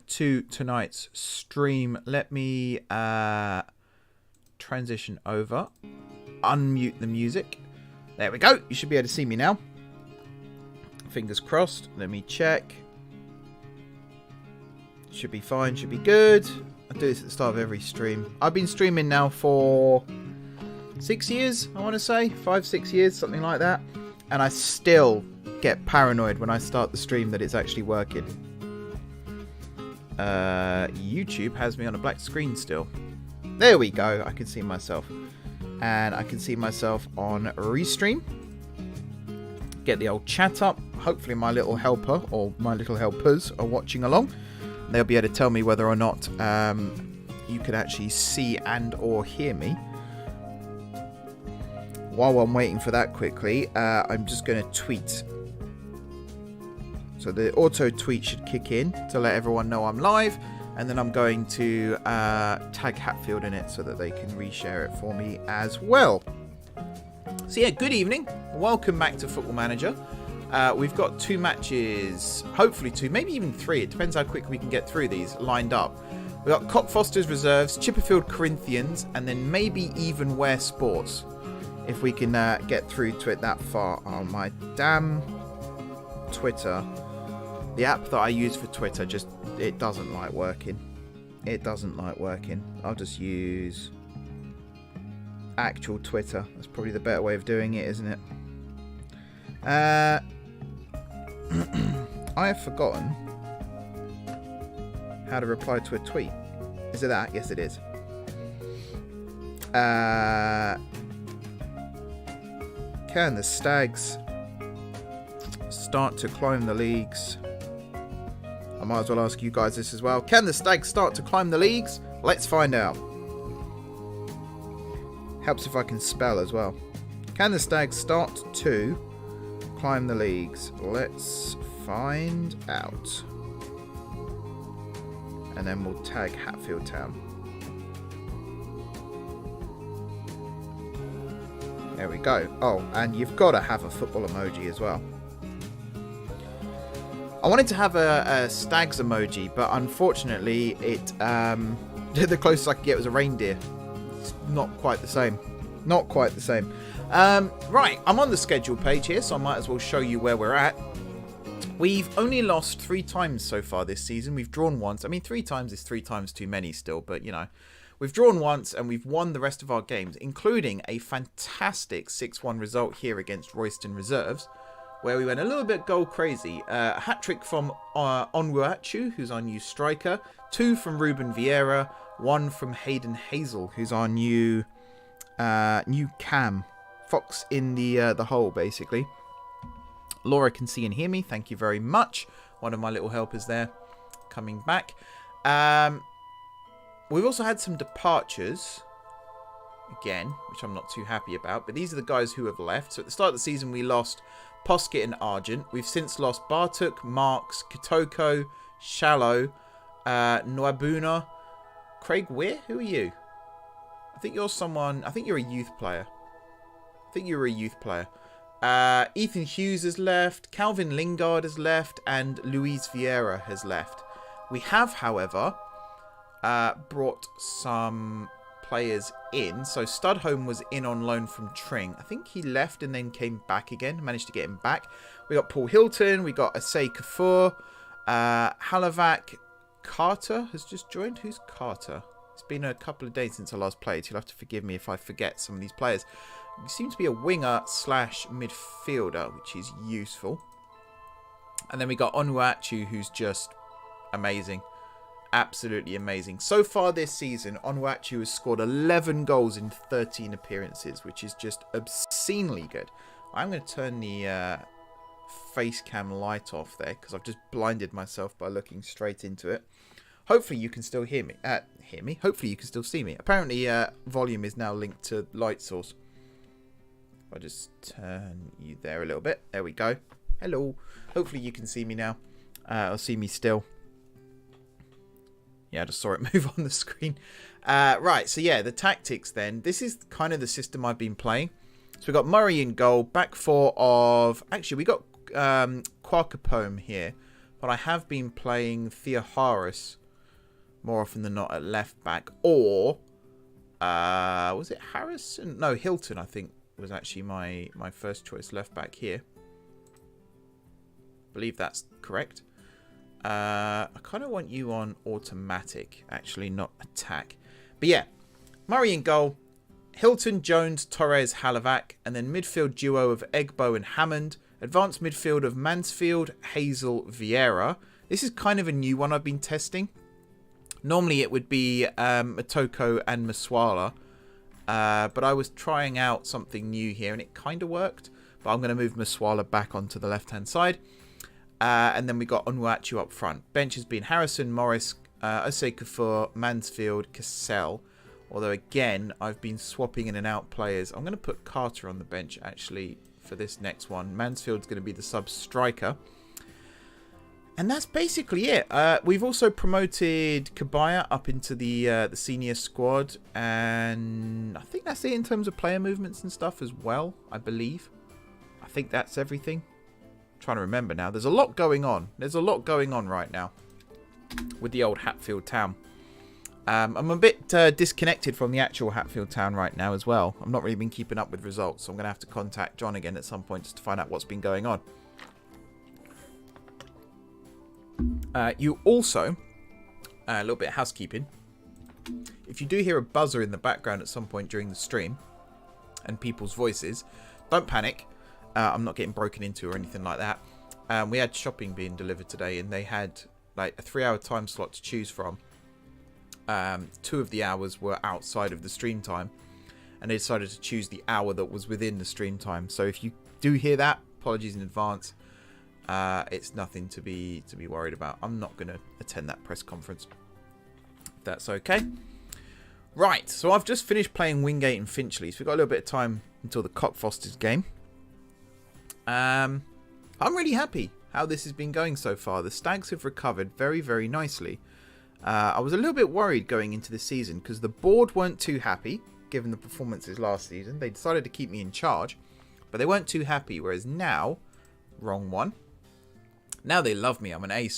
to tonight's stream. Let me transition over. Unmute the music. There we go. You should be able to see me now. Fingers crossed. Let me check. Should be fine. Should be good. I do this at the start of every stream. I've been streaming now for 6 years, I want to say. 5-6 years, something like that. And I still get paranoid when I start the stream that it's actually working. YouTube has me on a black screen still. There we go. I can see myself. And I can see myself on Restream. Get the old chat up. Hopefully my little helper or my little helpers are watching along. They'll be able to tell me whether or not you can actually see and or hear me. While I'm waiting for that quickly, I'm just going to tweet. So the auto tweet should kick in to let everyone know I'm live. And then I'm going to tag Hatfield in it so that they can reshare it for me as well. So yeah, good evening. Welcome back to Football Manager. We've got 2 matches, hopefully 2, maybe even 3. It depends how quick we can get through these lined up. We've got Cockfosters Reserves, Chipperfield Corinthians, and then maybe even Ware Sports. If we can get through to it that far. Oh, my damn Twitter. The app that I use for Twitter just, it doesn't like working. It doesn't like working. I'll just use actual Twitter. That's probably the better way of doing it, isn't it? I have forgotten how to reply to a tweet. Is it that? Yes, it is. Can the Stagz start to climb the leagues? I might as well ask you guys this as well. Can the Stagz start to climb the leagues? Let's find out. Helps if I can spell as well. Can the Stagz start to climb the leagues? Let's find out. And then we'll tag Hatfield Town. There we go. Oh, and you've got to have a football emoji as well. I wanted to have a Stagz emoji, but unfortunately it the closest I could get was a reindeer. It's not quite the same. Not quite the same. Right, I'm on the schedule page here, so I might as well show you where we're at. We've only lost 3 times so far this season. We've drawn once. I mean, 3 times is 3 times too many still, but, you know. We've drawn once, and we've won the rest of our games, including a fantastic 6-1 result here against Royston Reserves, where we went a little bit goal crazy. A hat-trick from Onwuachu, who's our new striker. 2 from Ruben Vieira. 1 from Hayden Hazel, who's our new cam. Fox in the hole, basically. Laura can see and hear me. Thank you very much. One of my little helpers there coming back. We've also had some departures. Again, which I'm not too happy about. But these are the guys who have left. So at the start of the season, we lost Poskett and Argent. We've since lost Bartuk, Marks, Kitoko, Shallow, Nwabuna. Craig Weir? Who are you? I think you're someone... I think you're a youth player. Ethan Hughes has left. Calvin Lingard has left. And Luis Vieira has left. We have, however, brought some players in. So Studholm was in on loan from Tring. I think he left and then came back again. Managed to get him back. We got Paul Hilton. We got Asay Kafur. Halavac Carter has just joined. Who's Carter? It's been a couple of days since I last played. You'll have to forgive me if I forget some of these players. He seems to be a winger / midfielder, which is useful. And then we got Onwuachu, who's just amazing. Absolutely amazing. So far this season, Onwuachu has scored 11 goals in 13 appearances, which is just obscenely good. I'm going to turn the face cam light off there because I've just blinded myself by looking straight into it. Hopefully you can still hear me. Hopefully you can still see me. Apparently volume is now linked to light source. I'll just turn you there a little bit. There we go. Hello. Hopefully you can see me now. Or see me still. Yeah, I just saw it move on the screen. Right, so yeah, the tactics then. This is kind of the system I've been playing. So we've got Murray in goal. Back 4 of... Actually, we got Quakapome here. If but I have been playing Theoharis more often than not at left back. Or, was it Harrison? No, Hilton, I think, was actually my first choice left back here. I believe that's correct. I kind of want you on automatic, actually, not attack. But yeah, Murray in goal. Hilton, Jones, Torres, Halavac, and then midfield duo of Egbo and Hammond. Advanced midfield of Mansfield, Hazel, Vieira. This is kind of a new one I've been testing. Normally it would be Matoko and Maswala. But I was trying out something new here and it kind of worked. But I'm going to move Maswala back onto the left-hand side. And then we got Onuachu up front. Bench has been Harrison, Morris, Osei Kufur, Mansfield, Cassell. Although, again, I've been swapping in and out players. I'm going to put Carter on the bench, actually, for this next one. Mansfield's going to be the sub-striker. And that's basically it. We've also promoted Kabaya up into the senior squad. And I think that's it in terms of player movements and stuff as well, I believe. I think that's everything. I'm trying to remember now. There's a lot going on. There's a lot going on right now with the old Hatfield Town. I'm a bit disconnected from the actual Hatfield Town right now as well. I'm not really been keeping up with results, so I'm going to have to contact John again at some point just to find out what's been going on. You also, a little bit of housekeeping. If you do hear a buzzer in the background at some point during the stream and people's voices, don't panic. I'm not getting broken into or anything like that. We had shopping being delivered today and they had like a 3-hour time slot to choose from. 2 of the hours were outside of the stream time and they decided to choose the hour that was within the stream time. So if you do hear that, apologies in advance. It's nothing to be worried about. I'm not going to attend that press conference, if that's okay. Right, so I've just finished playing Wingate and Finchley, so we've got a little bit of time until the Cockfosters game. I'm really happy how this has been going so far. The Stagz have recovered very, very nicely. I was a little bit worried going into the season because the board weren't too happy given the performances last season. They decided to keep me in charge, but they weren't too happy. Whereas now, wrong one. Now they love me. I'm an A+.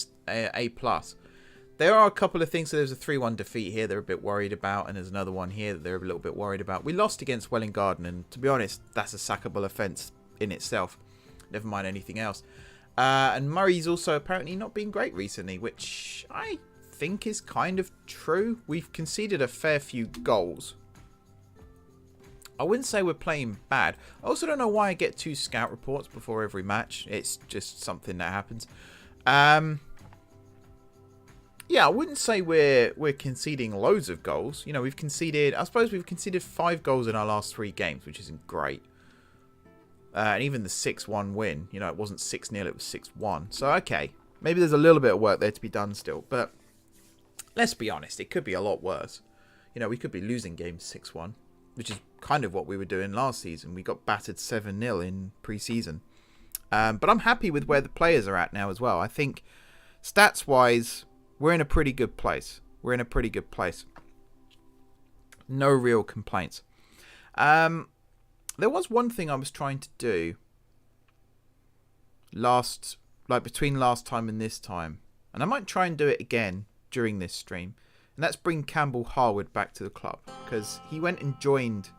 There are a couple of things. So there's a 3-1 defeat here they're a bit worried about, and there's another one here that they're a little bit worried about. We lost against Welwyn Garden, and to be honest, that's a sackable offence in itself. Never mind anything else. And Murray's also apparently not been great recently, which I think is kind of true. We've conceded a fair few goals. I wouldn't say we're playing bad. I also don't know why I get 2 scout reports before every match. It's just something that happens. Yeah, I wouldn't say we're conceding loads of goals. You know, we've conceded, I suppose we've conceded 5 goals in our last 3 games, which isn't great. And even the 6-1 win, you know, it wasn't 6-0, it was 6-1. So, okay, maybe there's a little bit of work there to be done still. But let's be honest, it could be a lot worse. You know, we could be losing games 6-1, which is kind of what we were doing last season. We got battered 7-0 in pre-season. But I'm happy with where the players are at now as well. I think stats-wise, we're in a pretty good place. We're in a pretty good place. No real complaints. There was one thing I was trying to do between last time and this time. And I might try and do it again during this stream. And that's bring Campbell Harwood back to the club. Because he went and joined...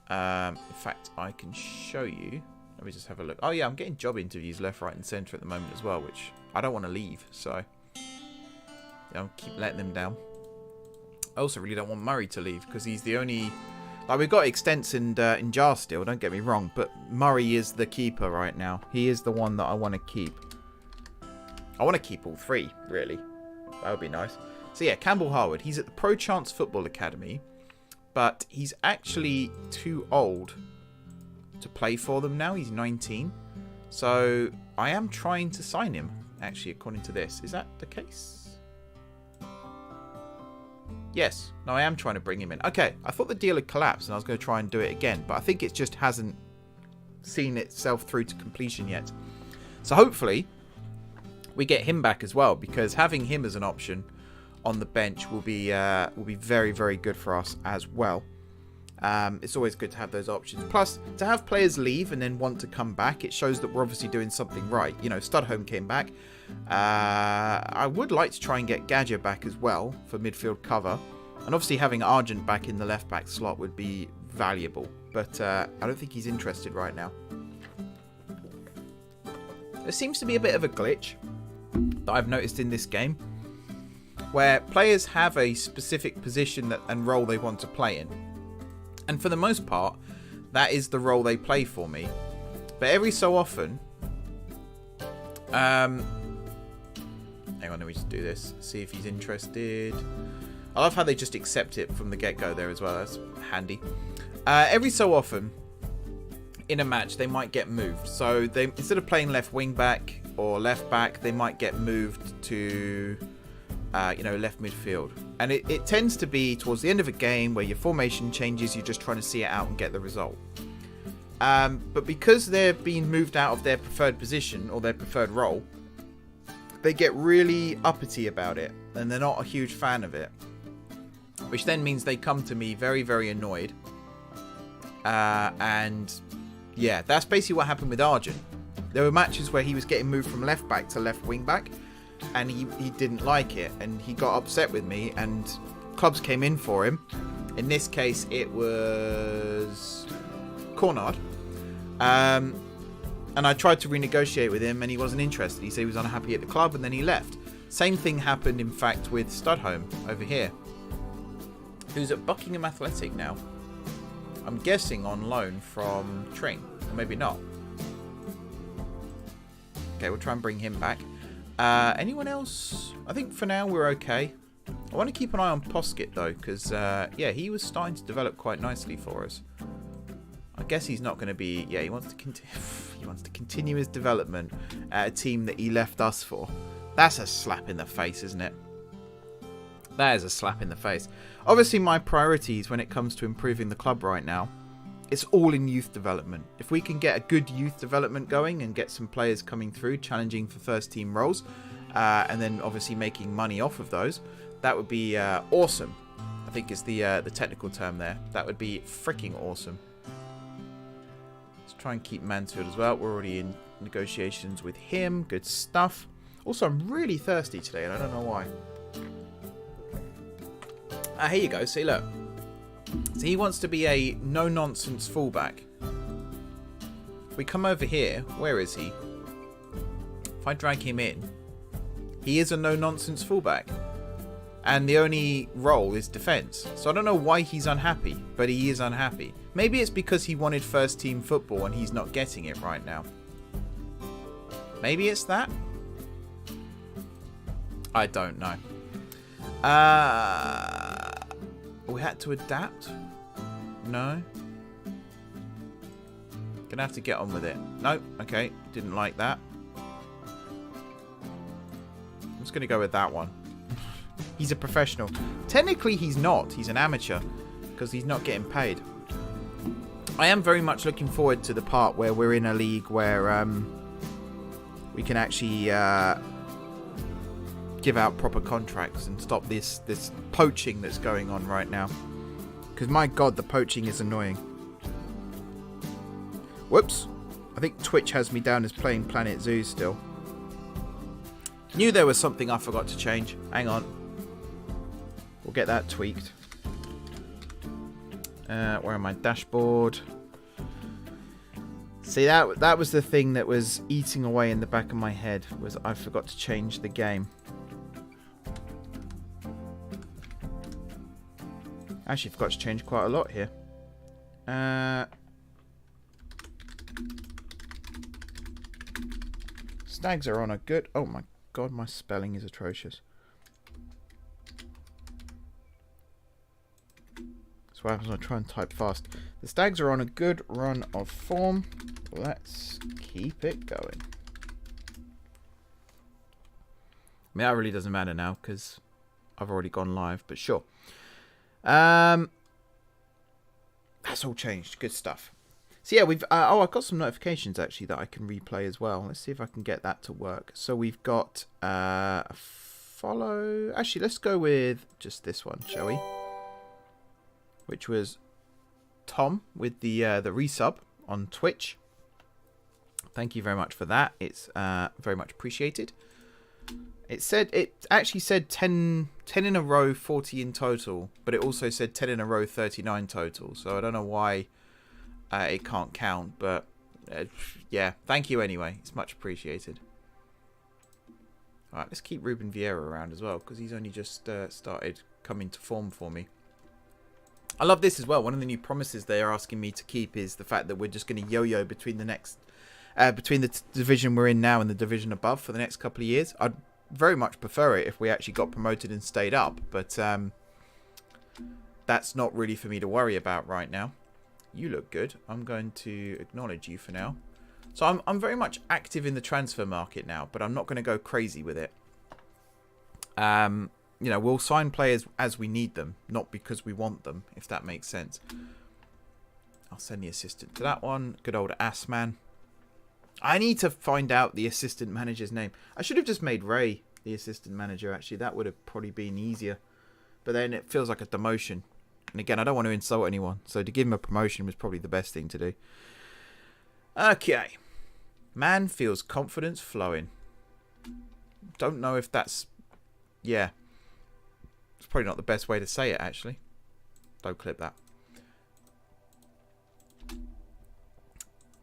in fact, I can show you. Let me just have a look. Oh yeah, I'm getting job interviews left, right and centre at the moment as well. Which I don't want to leave. So I'll keep letting them down. I also really don't want Murray to leave. Because he's the only... Like, we've got Extents and Jar still, don't get me wrong. But Murray is the keeper right now. He is the one that I want to keep. I want to keep all 3, really. That would be nice. So yeah, Campbell Harwood. He's at the Pro Chance Football Academy. But he's actually too old to play for them now. He's 19. So I am trying to sign him, actually, according to this. Is that the case? Yes. No, I am trying to bring him in. Okay, I thought the deal had collapsed and I was going to try and do it again. But I think it just hasn't seen itself through to completion yet. So hopefully we get him back as well. Because having him as an option on the bench will be very, very good for us as well. It's always good to have those options. Plus, to have players leave and then want to come back, it shows that we're obviously doing something right. You know, Studholme came back. I would like to try and get Gadget back as well for midfield cover. And obviously having Argent back in the left-back slot would be valuable. But I don't think he's interested right now. There seems to be a bit of a glitch that I've noticed in this game, where players have a specific position and role they want to play in. And for the most part, that is the role they play for me. But every so often... hang on, let me just do this. See if he's interested. I love how they just accept it from the get-go there as well. That's handy. Every so often, in a match, they might get moved. So they, instead of playing left wing back or left back, they might get moved to... you know, left midfield. And it tends to be towards the end of a game where your formation changes, you're just trying to see it out and get the result. But because they're being moved out of their preferred position or their preferred role, they get really uppity about it and they're not a huge fan of it. Which then means they come to me very, very annoyed. And yeah, that's basically what happened with Argent. There were matches where he was getting moved from left back to left wing back, and he didn't like it, and he got upset with me, and clubs came in for him. In this case, it was Cornard. And I tried to renegotiate with him, and he wasn't interested. He said he was unhappy at the club, and then he left. Same thing happened, in fact, with Studholme over here, who's at Buckingham Athletic now. I'm guessing on loan from Tring, or maybe not. Okay, we'll try and bring him back. Anyone else? I think for now we're okay. I want to keep an eye on Poskett though, because yeah, he was starting to develop quite nicely for us. I guess he's not going to be. Yeah, he wants to continue his development at a team that he left us for. That's a slap in the face, isn't it? That is a slap in the face. Obviously, my priorities when it comes to improving the club right now, it's all in youth development. If we can get a good youth development going and get some players coming through, challenging for first team roles, and then obviously making money off of those, that would be awesome. I think is the technical term there. That would be freaking awesome. Let's try and keep Mansfield as well. We're already in negotiations with him. Good stuff. Also, I'm really thirsty today, and I don't know why. Here you go. See, look. So he wants to be a no-nonsense fullback. If we come over here, where is he? If I drag him in, he is a no-nonsense fullback. And the only role is defence. So I don't know why he's unhappy, but he is unhappy. Maybe it's because he wanted first-team football and he's not getting it right now. Maybe it's that? I don't know. We had to adapt? No? Gonna have to get on with it. No, okay, didn't like that. I'm just gonna go with that one. He's a professional. Technically he's not, he's an amateur, because he's not getting paid. I am very much looking forward to the part where we're in a league where we can actually give out proper contracts and stop this poaching that's going on right now. Because my god, the poaching is annoying. Whoops. I think Twitch has me down as playing Planet Zoo still. Knew there was something I forgot to change. Hang on. We'll get that tweaked. Where am I? Dashboard. See, that was the thing that was eating away in the back of my head, was I forgot to change the game. Actually, forgot to change quite a lot here. Stagz are on a good... Oh my god, my spelling is atrocious. That's what happens when I try and type fast. The Stagz are on a good run of form. Let's keep it going. I mean, that really doesn't matter now because I've already gone live, but sure. That's all changed. Good stuff. So yeah, we've I've got some notifications actually that I can replay as well. Let's see if I can get that to work. So we've got a follow. Actually, let's go with just this one, shall we? Which was Tom with the resub on Twitch. Thank you very much for that. It's very much appreciated. It actually said 10 in a row, 40 in total, but it also said 10 in a row, 39 total. So I don't know why it can't count, but yeah, thank you anyway. It's much appreciated. All right, let's keep Ruben Vieira around as well, because he's only just started coming to form for me. I love this as well. One of the new promises they are asking me to keep is the fact that we're just going to yo-yo between the next, between the division we're in now and the division above for the next couple of years. I'd very much prefer it if we actually got promoted and stayed up, but that's not really for me to worry about right now. You look good. I'm going to acknowledge you for now. So I'm very much active in the transfer market now, but I'm not going to go crazy with it. You know, we'll sign players as we need them, not because we want them, if that makes sense. I'll send the assistant to that one. Good old Assman. I need to find out the assistant manager's name. I should have just made Ray the assistant manager, actually. That would have probably been easier. But then it feels like a demotion. And again, I don't want to insult anyone. So to give him a promotion was probably the best thing to do. Okay. Man feels confidence flowing. Don't know if that's... Yeah. It's probably not the best way to say it, actually. Don't clip that.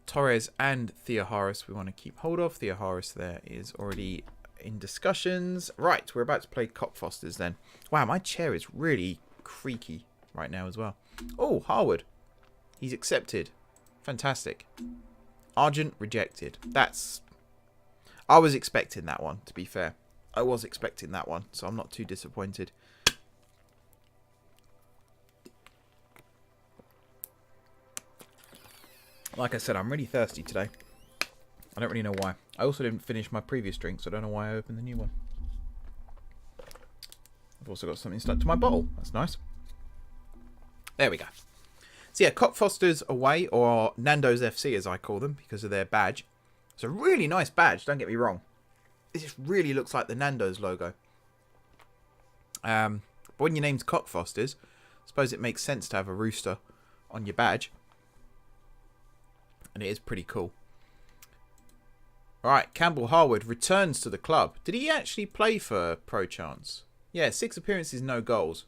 Torres and Theoharis we want to keep hold of. Theoharis there is already in discussions. Right, we're about to play Cockfosters then. Wow, my chair is really creaky right now as well. Oh, Harwood. He's accepted. Fantastic. Argent rejected. That's... I was expecting that one, to be fair. I was expecting that one, so I'm not too disappointed. Like I said, I'm really thirsty today. I don't really know why. I also didn't finish my previous drink, so I don't know why I opened the new one. I've also got something stuck to my bottle. That's nice. There we go. So yeah, Cockfosters away, or Nando's FC as I call them, because of their badge. It's a really nice badge, don't get me wrong. It just really looks like the Nando's logo. But when your name's Cockfosters, I suppose it makes sense to have a rooster on your badge. And it is pretty cool. Alright, Campbell Harwood returns to the club. Did he actually play for Pro Chance? Yeah, 6 appearances, no goals.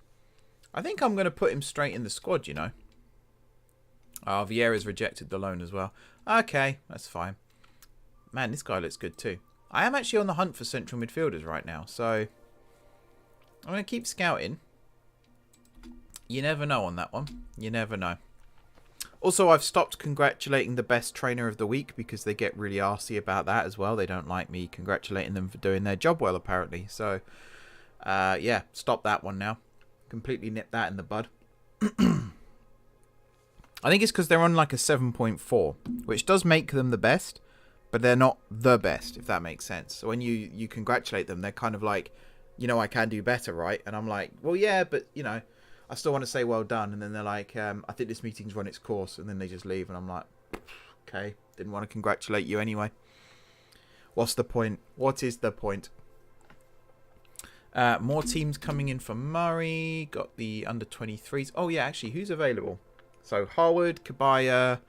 I think I'm going to put him straight in the squad, you know. Oh, Vieira's rejected the loan as well. Okay, that's fine. Man, this guy looks good too. I am actually on the hunt for central midfielders right now, so I'm going to keep scouting. You never know on that one. You never know. Also, I've stopped congratulating the best trainer of the week because they get really arsey about that as well. They don't like me congratulating them for doing their job well, apparently. So, yeah, stop that one now. Completely nip that in the bud. I think it's because they're on like a 7.4, which does make them the best, but they're not the best, if that makes sense. So when you congratulate them, they're kind of like, you know, I can do better, right? And I'm like, well, yeah, but, you know, I still want to say well done. And then they're like, I think this meeting's run its course. And then they just leave. And I'm like, okay, didn't want to congratulate you anyway. What's the point? What is the point? More teams coming in for Murray. Got the under-23s. Oh, yeah, actually, who's available? So, Harwood, Kabaya,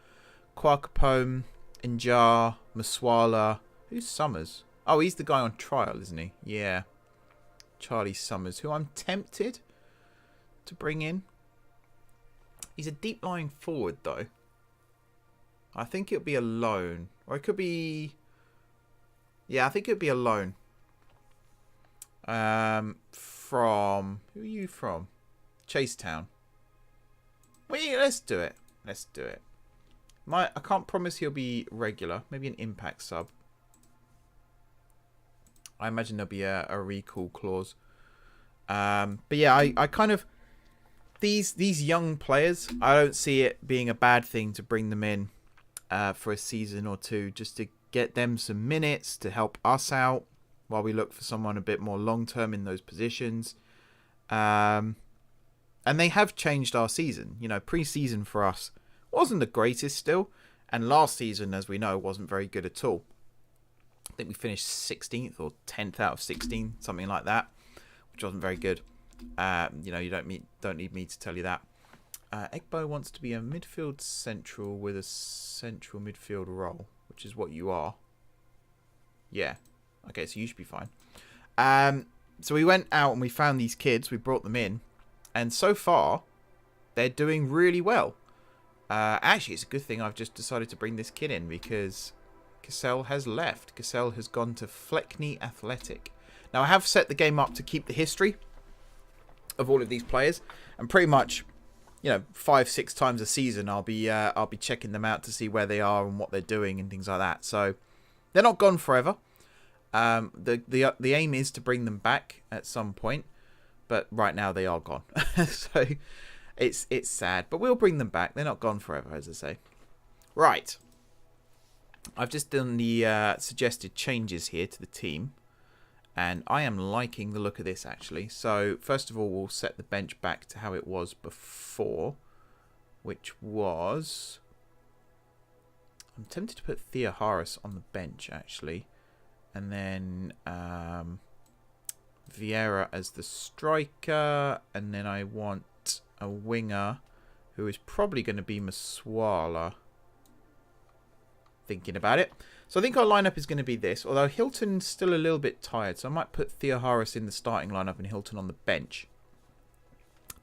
Kwakapome, Njar, Maswala. Who's Summers? Oh, he's the guy on trial, isn't he? Yeah. Charlie Summers, who I'm tempted to bring in. He's a deep-lying forward, though. I think it'll be a loan. Or it could be... Yeah, I think it'll be a loan. From... Who are you from? Chasetown. Well, let's do it. Let's do it. I can't promise he'll be regular. Maybe an impact sub. I imagine there'll be a recall clause. But yeah, I kind of... These young players, I don't see it being a bad thing to bring them in for a season or two, just to get them some minutes to help us out while we look for someone a bit more long-term in those positions. And they have changed our season. You know, pre-season for us wasn't the greatest still. And last season, as we know, wasn't very good at all. I think we finished 16th or 10th out of 16, something like that, which wasn't very good. You know, you don't need me to tell you that. Egbo wants to be a midfield central with a central midfield role, which is what you are. Yeah. Okay, so you should be fine. So we went out and we found these kids. We brought them in. And so far, they're doing really well. Actually, it's a good thing I've just decided to bring this kid in because Cassell has left. Cassell has gone to Fleckney Athletic. Now, I have set the game up to keep the history of all of these players. And pretty much, 5-6 times a season, I'll be checking them out to see where they are and what they're doing and things like that. So they're not gone forever. The aim is to bring them back at some point, but right now they are gone. So it's sad, but we'll bring them back. They're not gone forever, as I say. Right. I've just done the suggested changes here to the team, and I am liking the look of this, actually. So first of all, we'll set the bench back to how it was before, which was... I'm tempted to put Thea Harris on the bench, actually. And then Vieira as the striker. And then I want a winger who is probably going to be Maswala. Thinking about it. So I think our lineup is going to be this. Although Hilton's still a little bit tired. So I might put Thea Harris in the starting lineup and Hilton on the bench.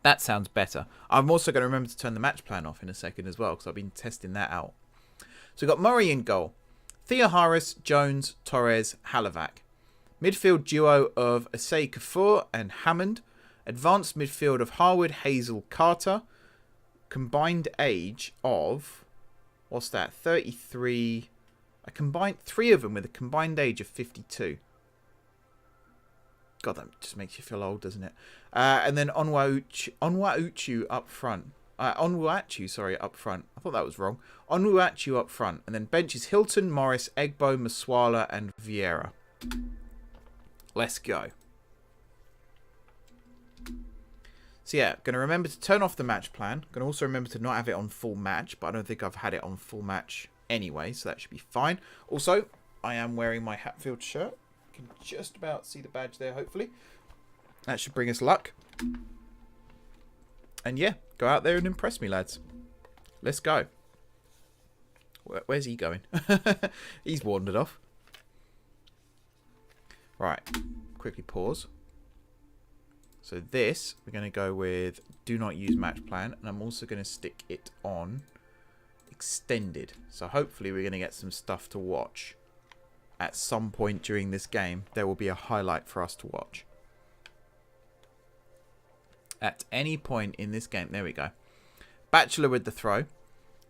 That sounds better. I'm also going to remember to turn the match plan off in a second as well. Because I've been testing that out. So we've got Murray in goal. Thea Harris, Jones, Torres, Halavac. Midfield duo of Asay Kafur and Hammond. Advanced midfield of Harwood, Hazel, Carter. Combined age of... What's that? 33. I combined 3 of them with a combined age of 52. God, that just makes you feel old, doesn't it? And then Onwauchu up front. Onwuachu, sorry, up front. I thought that was wrong. Onwuachu up front. And then bench is Hilton, Morris, Egbo, Maswala, and Vieira. Let's go. So yeah, going to remember to turn off the match plan. Going to also remember to not have it on full match, but I don't think I've had it on full match anyway, so that should be fine. Also, I am wearing my Hatfield shirt. You can just about see the badge there, hopefully. That should bring us luck. And yeah, go out there and impress me, lads. Let's go. Where's he going? He's wandered off. Right. Quickly pause. So this, we're going to go with do not use match plan. And I'm also going to stick it on extended. So hopefully we're going to get some stuff to watch. At some point during this game, there will be a highlight for us to watch. At any point in this game. There we go. Batchelor with the throw.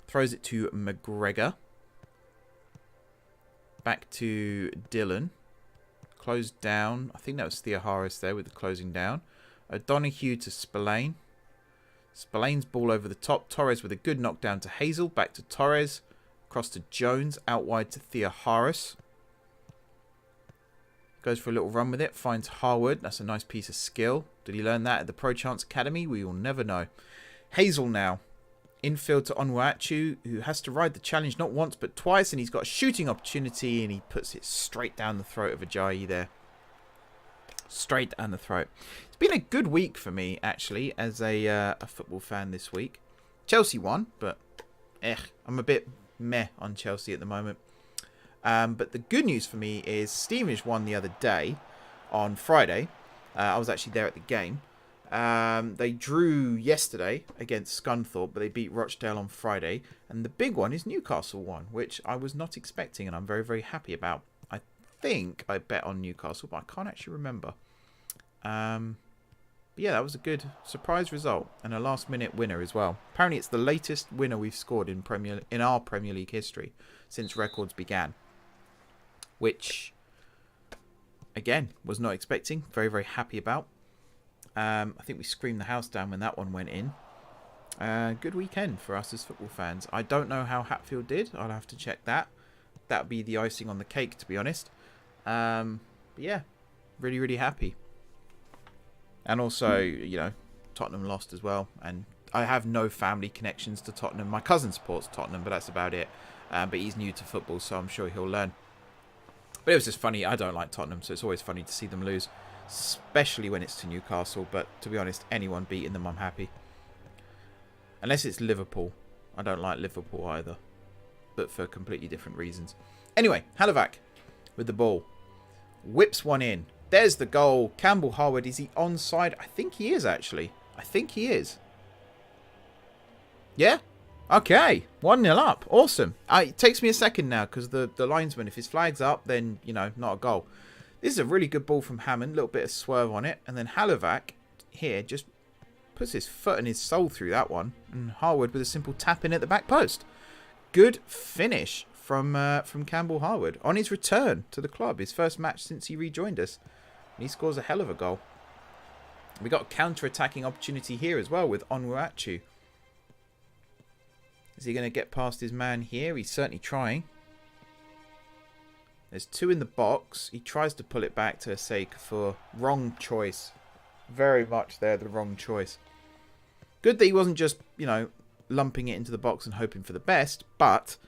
Throws it to McGregor. Back to Dillon. Closed down. I think that was Thea Harris there with the closing down. O'Donoghue to Spillane. Spillane's ball over the top. Torres with a good knockdown to Hazel. Back to Torres. Across to Jones. Out wide to Thea Harris. Goes for a little run with it. Finds Harwood. That's a nice piece of skill. Did he learn that at the Pro Chance Academy? We will never know. Hazel now. Infield to Onwuachu, who has to ride the challenge not once but twice. And he's got a shooting opportunity. And he puts it straight down the throat of Ajayi there. Straight down the throat. It's been a good week for me, actually, as a football fan this week. Chelsea won, but I'm a bit meh on Chelsea at the moment. But the good news for me is Stevenage won the other day on Friday. I was actually there at the game. They drew yesterday against Scunthorpe, but they beat Rochdale on Friday. And the big one is Newcastle won, which I was not expecting and I'm very, very happy about. I think I bet on Newcastle, but I can't actually remember. But yeah, that was a good surprise result and a last-minute winner as well. Apparently, it's the latest winner we've scored in our Premier League history since records began. Which, again, was not expecting. Very, very happy about. I think we screamed the house down when that one went in. Good weekend for us as football fans. I don't know how Hatfield did. I'll have to check that. That would be the icing on the cake, to be honest. But yeah, really, really happy. And also, you know, Tottenham lost as well. And I have no family connections to Tottenham. My cousin supports Tottenham, but that's about it. But he's new to football, so I'm sure he'll learn. But it was just funny. I don't like Tottenham, so it's always funny to see them lose. Especially when it's to Newcastle. But to be honest, anyone beating them, I'm happy. Unless it's Liverpool. I don't like Liverpool either. But for completely different reasons. Anyway, Halovac with the ball. Whips one in. There's the goal. Campbell Harwood. Is he onside? I think he is, actually. I think he is. Yeah? Okay. 1-0 up. Awesome. It takes me a second now because the linesman, if his flag's up, then, you know, not a goal. This is a really good ball from Hammond. A little bit of swerve on it. And then Halovac here just puts his foot and his soul through that one. And Harwood with a simple tap in at the back post. Good finish from Campbell Harwood on his return to the club. His first match since he rejoined us. And he scores a hell of a goal. We got a counter-attacking opportunity here as well with Onwuachu. Is he going to get past his man here? He's certainly trying. There's 2 in the box. He tries to pull it back to Kafur. Wrong choice. Very much there, the wrong choice. Good that he wasn't just, you know, lumping it into the box and hoping for the best. But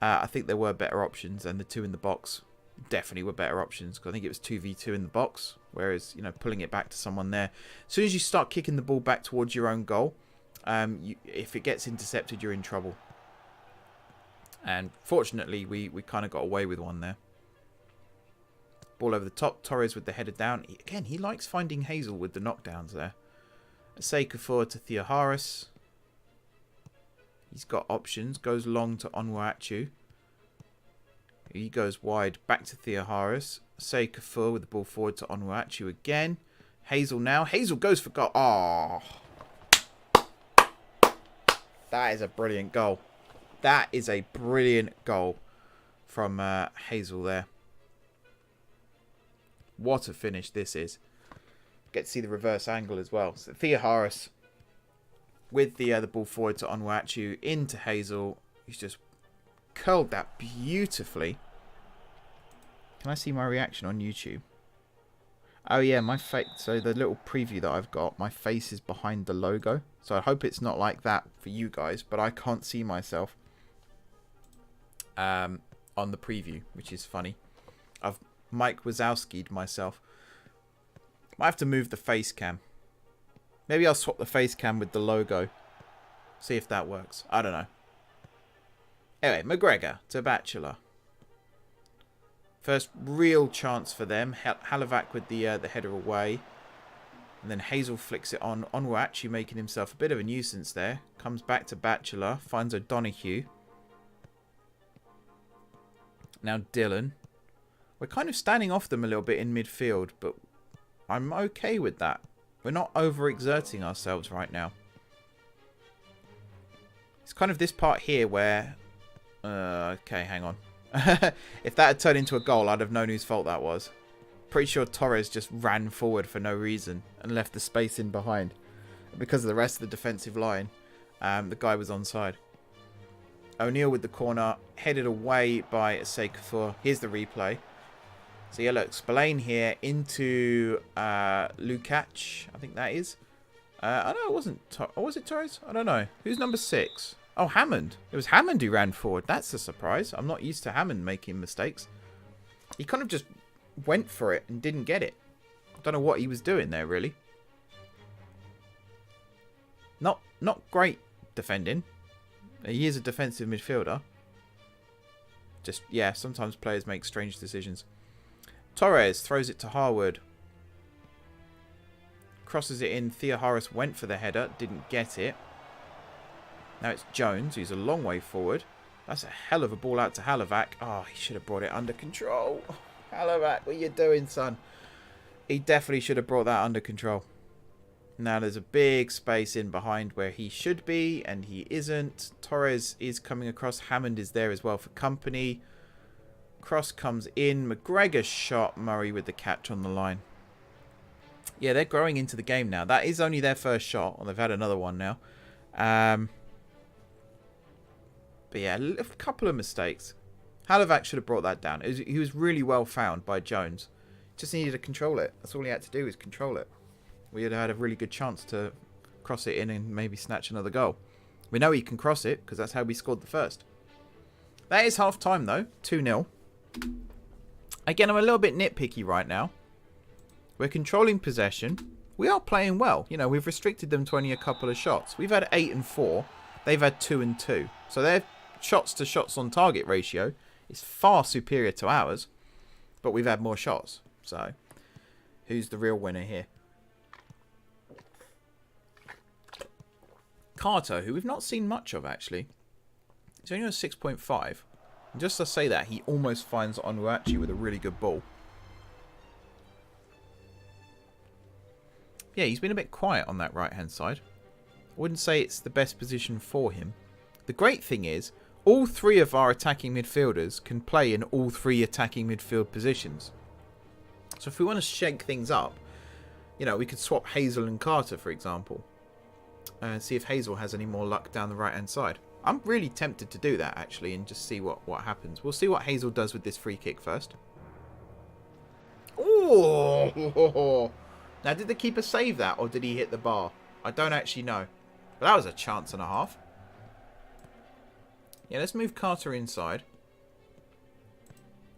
I think there were better options. And the 2 in the box definitely were better options. Because I think it was 2v2 in the box. Whereas, you know, pulling it back to someone there. As soon as you start kicking the ball back towards your own goal, if it gets intercepted, you're in trouble. And fortunately, we kind of got away with one there. Ball over the top. Torres with the header down. Again, he likes finding Hazel with the knockdowns there. Kafur to Theoharis. He's got options. Goes long to Onwuachu. He goes wide back to Theoharis. Kafur with the ball forward to Onwuachu again. Hazel now. Hazel goes for goal. Oh. That is a brilliant goal. That is a brilliant goal from Hazel there. What a finish this is. Get to see the reverse angle as well. So Theoharis with the ball forward to Onwuachu into Hazel. He's just curled that beautifully. Can I see my reaction on YouTube? Oh yeah, my face. So the little preview that I've got, my face is behind the logo. So I hope it's not like that for you guys, but I can't see myself on the preview, which is funny. I've Mike Wazowski'd myself. Might have to move the face cam. Maybe I'll swap the face cam with the logo. See if that works. I don't know. Anyway, McGregor to Bachelor. First real chance for them. Halovac with the header away. And then Hazel flicks it on. Onwuachu making himself a bit of a nuisance there. Comes back to Bachelor. Finds O'Donoghue. Now Dylan. We're kind of standing off them a little bit in midfield. But I'm okay with that. We're not overexerting ourselves right now. It's kind of this part here where... okay, hang on. If that had turned into a goal, I'd have known whose fault that was. Pretty sure Torres just ran forward for no reason and left the space in behind. Because of the rest of the defensive line, the guy was onside. O'Neill with the corner, headed away by Kafur. Here's the replay. So yeah, look, Spillane here into Lukac, I think that is. I know it wasn't... Oh, was it Torres? I don't know. Who's number 6? Oh, Hammond. It was Hammond who ran forward. That's a surprise. I'm not used to Hammond making mistakes. He kind of just went for it and didn't get it. I don't know what he was doing there, really. Not great defending. He is a defensive midfielder. Just, yeah, sometimes players make strange decisions. Torres throws it to Harwood. Crosses it in. Theoharis went for the header. Didn't get it. Now it's Jones, who's a long way forward. That's a hell of a ball out to Halovac. Oh, he should have brought it under control. Oh, Halovac, what are you doing, son? He definitely should have brought that under control. Now there's a big space in behind where he should be, and he isn't. Torres is coming across. Hammond is there as well for company. Cross comes in. McGregor's shot. Murray with the catch on the line. Yeah, they're growing into the game now. That is only their first shot. Well, they've had another one now. But yeah, a couple of mistakes. Halovac should have brought that down. He was really well found by Jones. Just needed to control it. That's all he had to do is control it. We had had a really good chance to cross it in and maybe snatch another goal. We know he can cross it because that's how we scored the first. That is half time though. 2-0. Again, I'm a little bit nitpicky right now. We're controlling possession. we are playing well. You know, we've restricted them to only a couple of shots. We've had 8 and 4. They've had 2 and 2. So their shots to shots on target ratio is far superior to ours. But we've had more shots. So, who's the real winner here? Carter, who we've not seen much of, actually. He's only on 6.5. And just to say that, he almost finds Onuachi with a really good ball. Yeah, he's been a bit quiet on that right-hand side. I wouldn't say it's the best position for him. The great thing is, all 3 of our attacking midfielders can play in all 3 attacking midfield positions. So if we want to shake things up, you know, we could swap Hazel and Carter, for example. And see if Hazel has any more luck down the right-hand side. I'm really tempted to do that, actually, and just see what happens. We'll see what Hazel does with this free kick first. Oh! Now, did the keeper save that, or did he hit the bar? I don't actually know. But that was a chance and a half. Yeah, let's move Carter inside.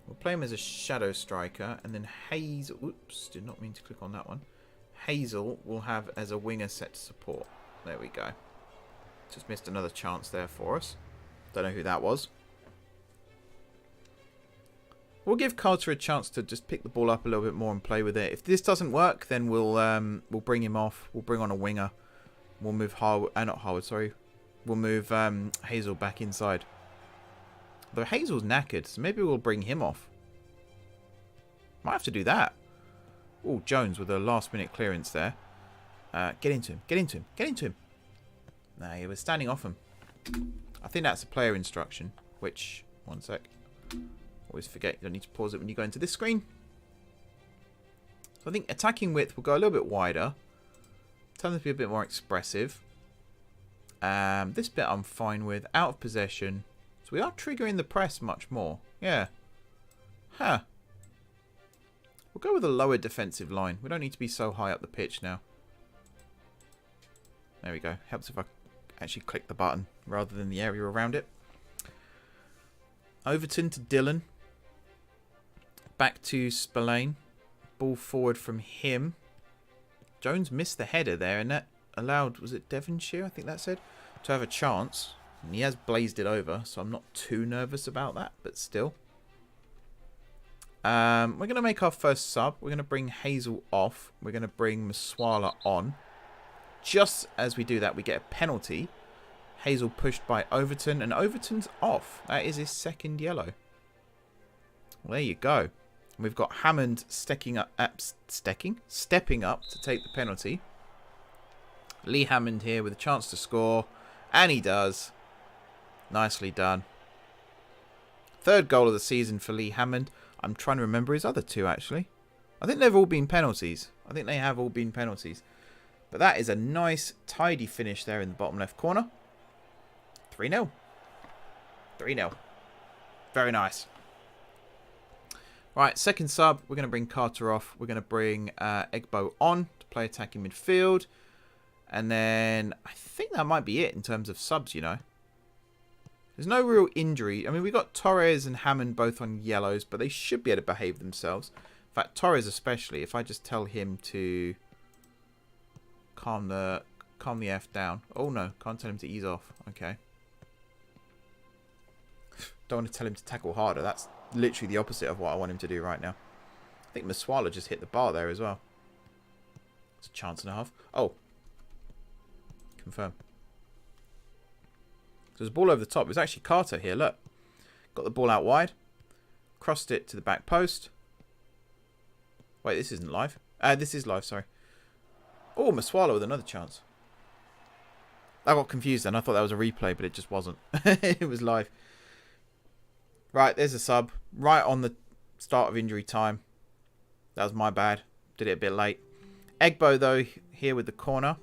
We'll play him as a shadow striker, and then Hazel... Oops, did not mean to click on that one. Hazel will have as a winger set to support. There we go. Just missed another chance there for us. Don't know who that was. We'll give Carter a chance to just pick the ball up a little bit more and play with it. If this doesn't work, then we'll bring him off. We'll bring on a winger. We'll move Harwood. Not Harwood, sorry. We'll move Hazel back inside. Though Hazel's knackered, so maybe we'll bring him off. Might have to do that. Oh, Jones with a last-minute clearance there. Get into him. Get into him. Get into him. Nah, he was standing off him. I think that's a player instruction. Which, one sec. Always forget. You don't need to pause it when you go into this screen. So I think attacking width will go a little bit wider. Tell them to be a bit more expressive. This bit I'm fine with. Out of possession. So we are triggering the press much more. Yeah. Huh. We'll go with a lower defensive line. We don't need to be so high up the pitch now. There we go. Helps if I actually click the button rather than the area around it. Overton to Dillon. Back to Spillane. Ball forward from him. Jones missed the header there, and that allowed, was it Devonshire, I think that said, to have a chance. And he has blazed it over, so I'm not too nervous about that, but still. We're going to make our first sub. We're going to bring Hazel off. We're going to bring Maswala on. Just as we do that, we get a penalty. Hazel pushed by Overton, and Overton's off. That is his second yellow. Well, there you go. We've got Hammond stepping up to take the penalty. Lee Hammond here with a chance to score, and he does. Nicely done. Third goal of the season for Lee Hammond. I'm trying to remember his other 2, actually. I think they've all been penalties. I think they have all been penalties. But that is a nice, tidy finish there in the bottom left corner. 3-0. 3-0. Very nice. Right, second sub. We're going to bring Carter off. We're going to bring Egbo on to play attacking midfield. And then I think that might be it in terms of subs, you know. There's no real injury. I mean, we got Torres and Hammond both on yellows, but they should be able to behave themselves. In fact, Torres especially, if I just tell him to calm the F down. Oh no, can't tell him to ease off. Okay. Don't want to tell him to tackle harder. That's literally the opposite of what I want him to do right now. I think Maswala just hit the bar there as well. It's a chance and a half. Oh. Confirm. So there's a ball over the top. It's actually Carter here, look. Got the ball out wide. Crossed it to the back post. Wait, this isn't live. This is live, sorry. Oh, Maswala with another chance. I got confused then. I thought that was a replay, but it just wasn't. It was live. Right, there's a sub. Right on the start of injury time. That was my bad. Did it a bit late. Egbo, though, here with the corner.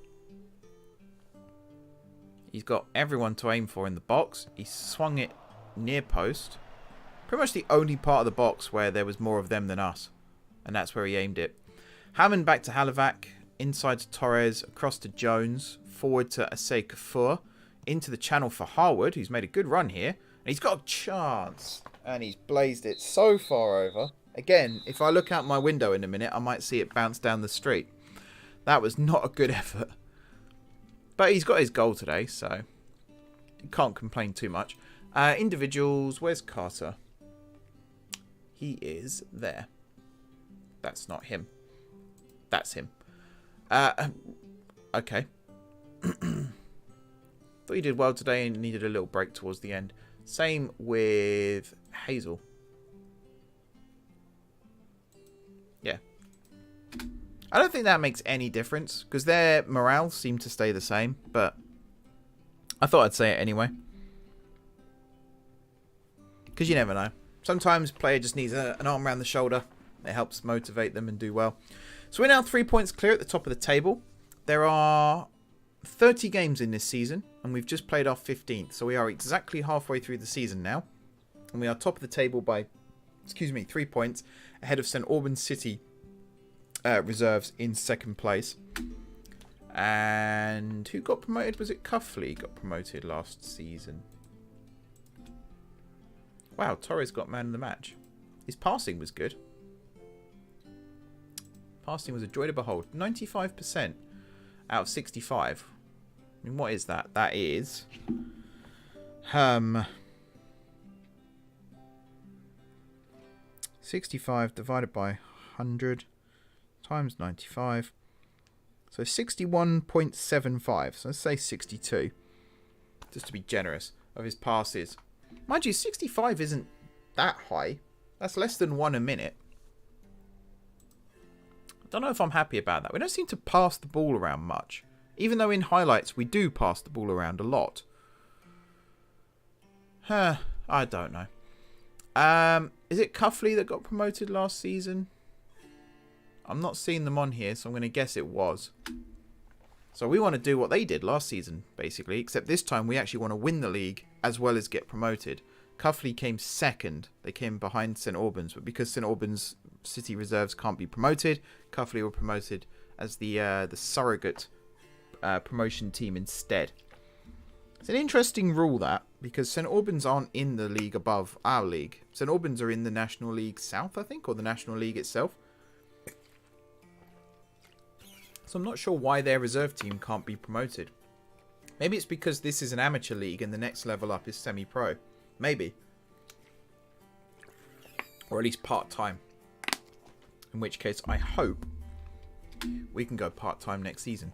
He's got everyone to aim for in the box. He swung it near post. Pretty much the only part of the box where there was more of them than us. And that's where he aimed it. Hammond back to Halivac. Inside to Torres. Across to Jones. Forward to Asay Kafur. Into the channel for Harwood, who's made a good run here. And he's got a chance. And he's blazed it so far over. Again, if I look out my window in a minute, I might see it bounce down the street. That was not a good effort. But he's got his goal today, so you can't complain too much. Individuals, where's Carter? He is there. That's not him. That's him. Okay. Thought he did well today and needed a little break towards the end. Same with Hazel. Yeah. I don't think that makes any difference because their morale seemed to stay the same, but I thought I'd say it anyway. Because you never know. Sometimes a player just needs an arm around the shoulder. It helps motivate them and do well. So we're now 3 points clear at the top of the table. There are 30 games in this season, and we've just played our 15th. So we are exactly halfway through the season now. And we are top of the table by, 3 points, ahead of St Albans City reserves in second place. And who got promoted? Was it Cuffley got promoted last season? Wow, Torres got man of the match. His passing was good. Passing was a joy to behold. 95% out of 65. I mean, what is that? That is 65 divided by 100 times 95. So 61.75. So let's say 62. Just to be generous of his passes. Mind you, 65 isn't that high. That's less than 1 a minute. I don't know if I'm happy about that. We don't seem to pass the ball around much. Even though in highlights we do pass the ball around a lot. I don't know. Is it Cuffley that got promoted last season? I'm not seeing them on here, so I'm going to guess it was. So we want to do what they did last season, basically. Except this time we actually want to win the league as well as get promoted. Cuffley came second. They came behind St Albans. But because St Albans City reserves can't be promoted, Cuffley were promoted as the surrogate promotion team instead. It's an interesting rule, that, because St Albans aren't in the league above our league. St Albans are in the National League South, I think, or the National League itself. So I'm not sure why their reserve team can't be promoted. Maybe it's because this is an amateur league and the next level up is semi-pro. Maybe. Or at least part-time. In which case, I hope we can go part-time next season.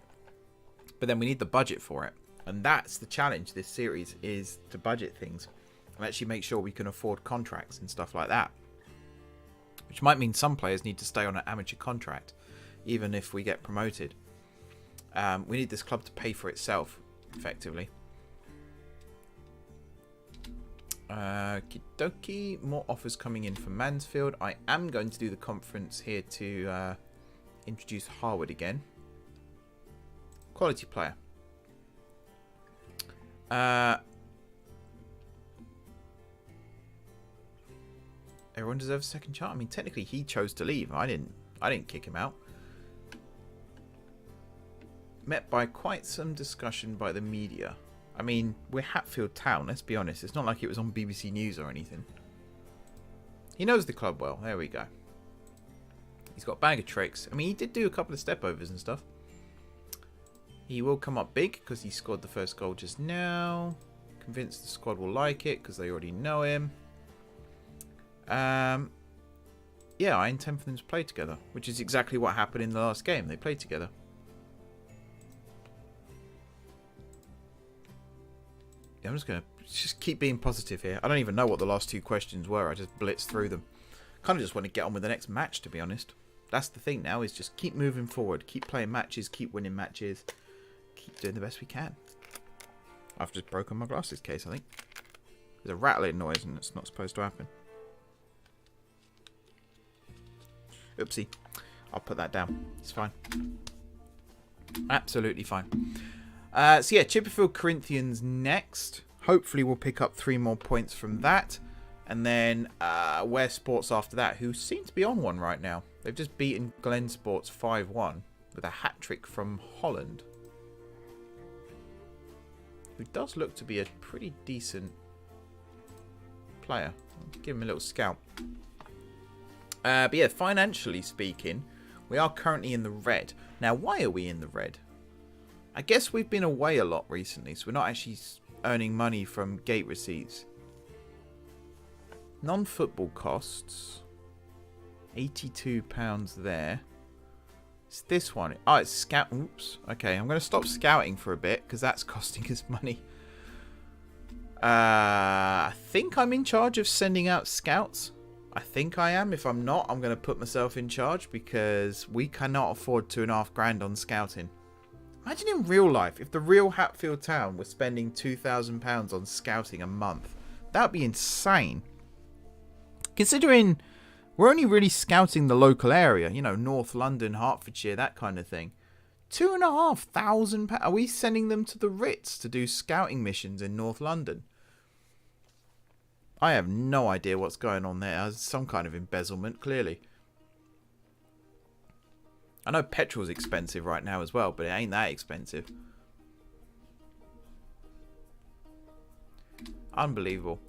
But then we need the budget for it. And that's the challenge this series, is to budget things. And actually make sure we can afford contracts and stuff like that. Which might mean some players need to stay on an amateur contract, even if we get promoted. We need this club to pay for itself, effectively. Okie dokie. More offers coming in from Mansfield. I am going to do the conference here to introduce Harwood again. Quality player. Everyone deserves a second chance. I mean, technically he chose to leave. I didn't kick him out. Met by quite some discussion by the media. I mean, we're Hatfield Town, let's be honest. It's not like it was on BBC News or anything. He knows the club well. There we go. He's got a bag of tricks. I mean, he did do a couple of stepovers and stuff. He will come up big because he scored the first goal just now. Convinced the squad will like it because they already know him. Yeah, I intend for them to play together, which is exactly what happened in the last game. They played together. Yeah, I'm just going to keep being positive here. I don't even know what the last two questions were. I just blitzed through them. Kind of just want to get on with the next match, to be honest. That's the thing now, is just keep moving forward. Keep playing matches, keep winning matches. Keep doing the best we can. I've just broken my glasses case, I think. There's a rattling noise and it's not supposed to happen. Oopsie. I'll put that down. It's fine. Absolutely fine. So yeah, Chipperfield Corinthians next. Hopefully we'll pick up 3 more points from that. And then Ware Sports after that, who seem to be on one right now. They've just beaten Glen Sports 5-1 with a hat-trick from Holland. Who does look to be a pretty decent player. I'll give him a little scout. But yeah, financially speaking, We are currently in the red. Now, why are we in the red? I guess we've been away a lot recently, so we're not actually earning money from gate receipts. Non-football costs. £82 there. It's this one. Oh, it's scout. Oops. Okay, I'm going to stop scouting for a bit because that's costing us money. I think I'm in charge of sending out scouts. I think I am. If I'm not, I'm going to put myself in charge because we cannot afford £2,500 on scouting. Imagine in real life if the real Hatfield Town was spending £2,000 on scouting a month. That would be insane. Considering we're only really scouting the local area, you know, North London, Hertfordshire, that kind of thing. £2,500. Are we sending them to the Ritz to do scouting missions in North London? I have no idea what's going on there. There's some kind of embezzlement, clearly. I know petrol's expensive right now as well, but it ain't that expensive. Unbelievable.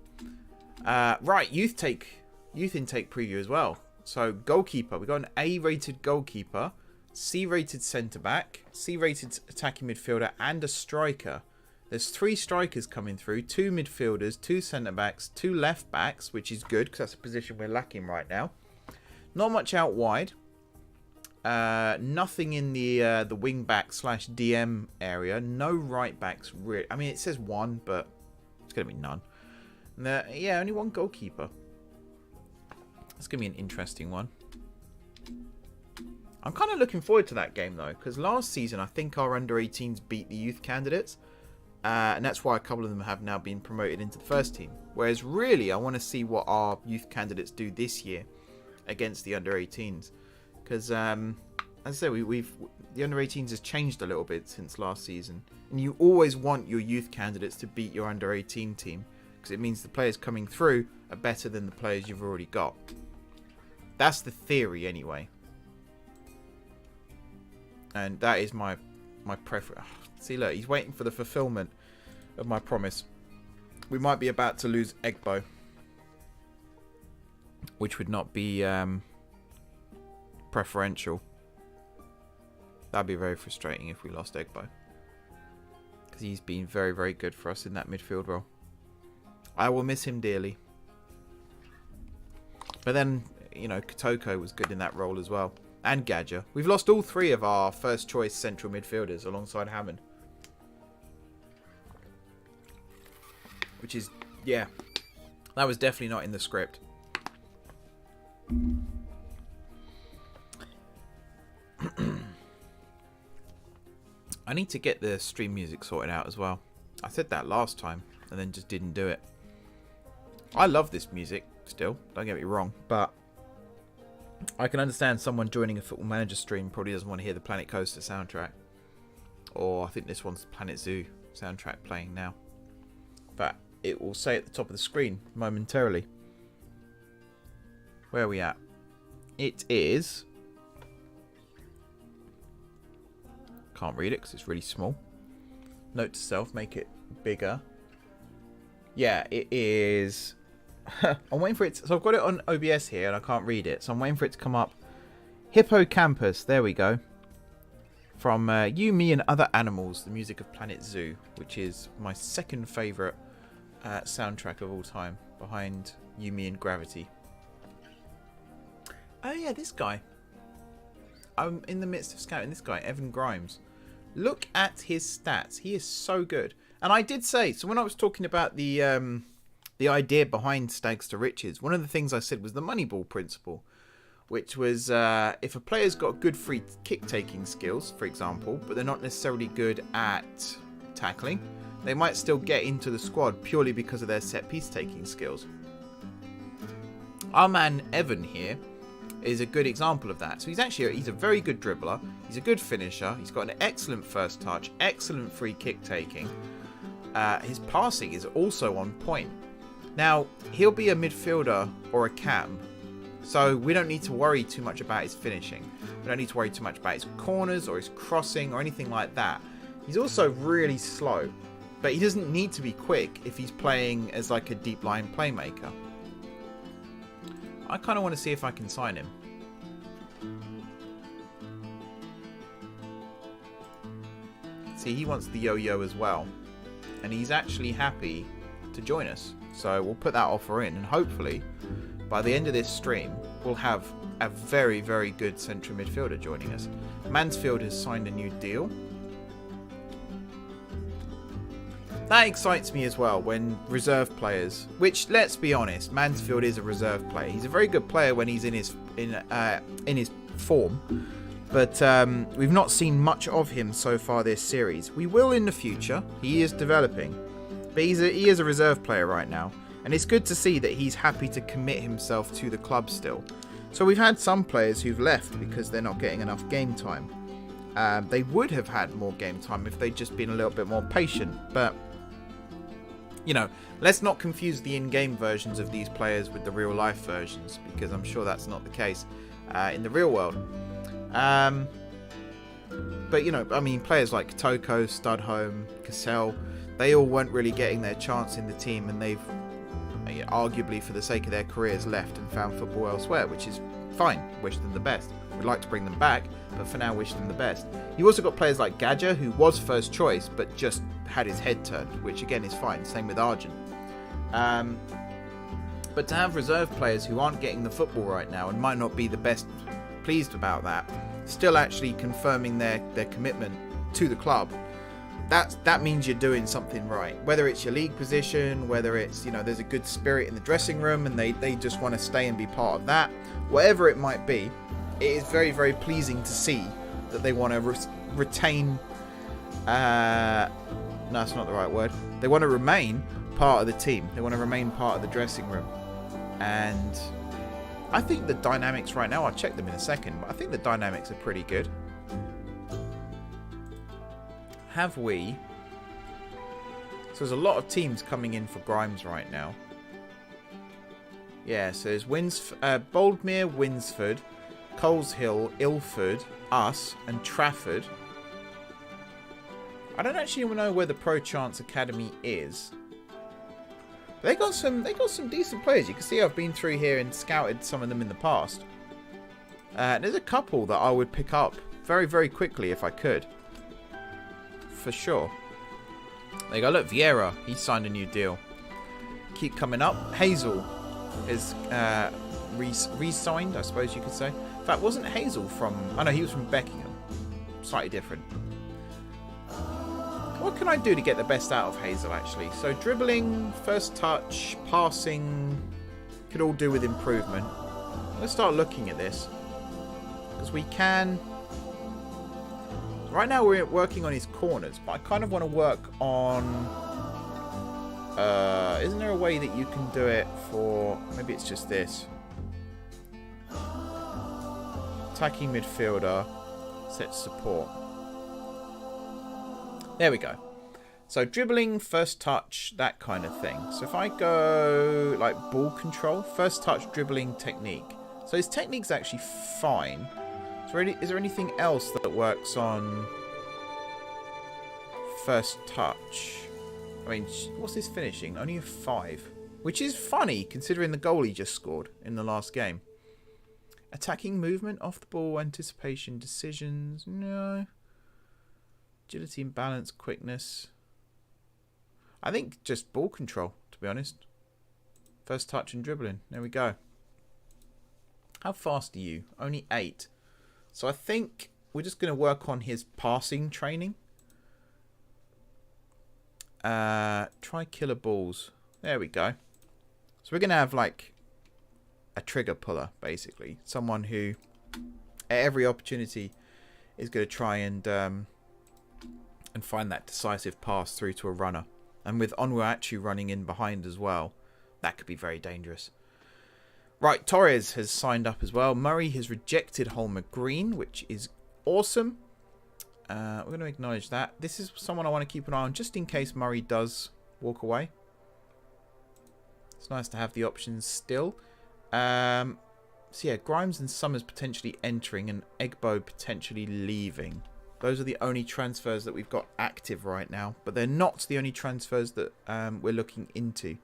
Right, youth intake preview as well. So goalkeeper, we've got an A-rated goalkeeper, C-rated centre-back, C-rated attacking midfielder, and a striker. There's 3 strikers coming through, 2 midfielders, 2 centre-backs, 2 left-backs, which is good because that's a position we're lacking right now. Not much out wide. Nothing in the wing-back / DM area. No right-backs. I mean, it says 1, but it's going to be none. Yeah, only 1 goalkeeper. It's going to be an interesting one. I'm kind of looking forward to that game, though, because last season I think our under-18s beat the youth candidates. And that's why a couple of them have now been promoted into the first team. Whereas really, I want to see what our youth candidates do this year against the under-18s. Because, as I said, the under-18s has changed a little bit since last season. And you always want your youth candidates to beat your under-18 team. Because it means the players coming through are better than the players you've already got. That's the theory, anyway. And that is my preference. See, look, he's waiting for the fulfillment of my promise. We might be about to lose Egbo, which would not be preferential. That'd be very frustrating if we lost Egbo, because he's been very, very good for us in that midfield role. I will miss him dearly. But then, you know, Kotoko was good in that role as well. And Gadger. We've lost all 3 of our first choice central midfielders alongside Hammond. Which is, yeah, that was definitely not in the script. I need to get the stream music sorted out as well. I said that last time and then just didn't do it. I love this music still, don't get me wrong, but I can understand someone joining a Football Manager stream probably doesn't want to hear the Planet Coaster soundtrack. Or I think this one's Planet Zoo soundtrack playing now. But it will say at the top of the screen momentarily. Where are we at? It is... Can't read it because it's really small. Note to self, make it bigger. Yeah, it is... I'm waiting for it to... So I've got it on OBS here and I can't read it. So I'm waiting for it to come up. Hippocampus, there we go. From You, Me and Other Animals, the music of Planet Zoo, which is my second favourite soundtrack of all time, behind You, Me and Gravity. Oh yeah, this guy. I'm in the midst of scouting this guy, Evan Grimes. Look at his stats. He is so good. And I did say, so when I was talking about the idea behind Stagz to Riches, one of the things I said was the Moneyball principle, which was if a player's got good free kick-taking skills, for example, but they're not necessarily good at tackling, they might still get into the squad purely because of their set-piece taking skills. Our man Evan here is a good example of that. So he's a very good dribbler, he's a good finisher, he's got an excellent first touch, excellent free kick-taking. His passing is also on point. Now, he'll be a midfielder or a cam, so we don't need to worry too much about his finishing. We don't need to worry too much about his corners or his crossing or anything like that. He's also really slow, but he doesn't need to be quick if he's playing as like a deep line playmaker. I kind of want to see if I can sign him. See, he wants the yo-yo as well. And he's actually happy to join us. So we'll put that offer in. And hopefully, by the end of this stream, we'll have a very, very good central midfielder joining us. Mansfield has signed a new deal. That excites me as well when reserve players, which, let's be honest, Mansfield is a reserve player. He's a very good player when he's in his form. But we've not seen much of him so far this series. We will in the future. He is developing. But he is a reserve player right now. And it's good to see that he's happy to commit himself to the club still. So we've had some players who've left because they're not getting enough game time. They would have had more game time if they'd just been a little bit more patient. But, you know, let's not confuse the in-game versions of these players with the real-life versions. Because I'm sure that's not the case in the real world. But, you know, I mean, players like Toko, Studholme, Cassell, they all weren't really getting their chance in the team, and they've, arguably for the sake of their careers, left and found football elsewhere, which is fine. Wish them the best. We'd like to bring them back, but for now, wish them the best. You also got players like Gadger, who was first choice, but just had his head turned, which again is fine. Same with Argent. But to have reserve players who aren't getting the football right now and might not be the best pleased about that, still actually confirming their commitment to the club, that means you're doing something right. Whether it's your league position, whether it's, you know, there's a good spirit in the dressing room and they just want to stay and be part of that, whatever it might be, it is very, very pleasing to see that they want to retain, no, that's not the right word, they want to remain part of the team, they want to remain part of the dressing room. And I think the dynamics right now, I'll check them in a second, but I think the dynamics are pretty good. Have we... So there's a lot of teams coming in for Grimes right now. Yeah, so there's Boldmere, Winsford, Coleshill, Ilford, us, and Trafford. I don't actually know where the Pro Chance Academy is. They got some decent players. You can see I've been through here and scouted some of them in the past. There's a couple that I would pick up very, very quickly if I could. For sure. There you go. Look, Vieira. He signed a new deal. Keep coming up. Hazel is re-signed, I suppose you could say. In fact, wasn't Hazel from... Oh, no, he was from Beckingham. Slightly different. What can I do to get the best out of Hazel, actually? So, dribbling, first touch, passing, could all do with improvement. Let's start looking at this. Because we can... Right now, we're working on his corners, but I kind of want to work on... isn't there a way that you can do it for... Maybe it's just this. Attacking midfielder, set support. There we go. So dribbling, first touch, that kind of thing. So if I go like ball control, first touch, dribbling, technique. So his technique's actually fine. Is there anything else that works on first touch? I mean, what's his finishing? Only a 5. Which is funny considering the goal he just scored in the last game. Attacking movement, off the ball, anticipation, decisions. No. Agility and balance, quickness. I think just ball control, to be honest. First touch and dribbling. There we go. How fast are you? Only 8. So I think we're just going to work on his passing training. Try killer balls. There we go. So we're going to have like a trigger puller, basically. Someone who, at every opportunity, is going to try and find that decisive pass through to a runner. And with Onwuachu running in behind as well, that could be very dangerous. Right, Torres has signed up as well. Murray has rejected Holmer Green, which is awesome. We're going to acknowledge that. This is someone I want to keep an eye on just in case Murray does walk away. It's nice to have the options still. So yeah, Grimes and Summers potentially entering and Egbo potentially leaving. Those are the only transfers that we've got active right now. But they're not the only transfers that we're looking into.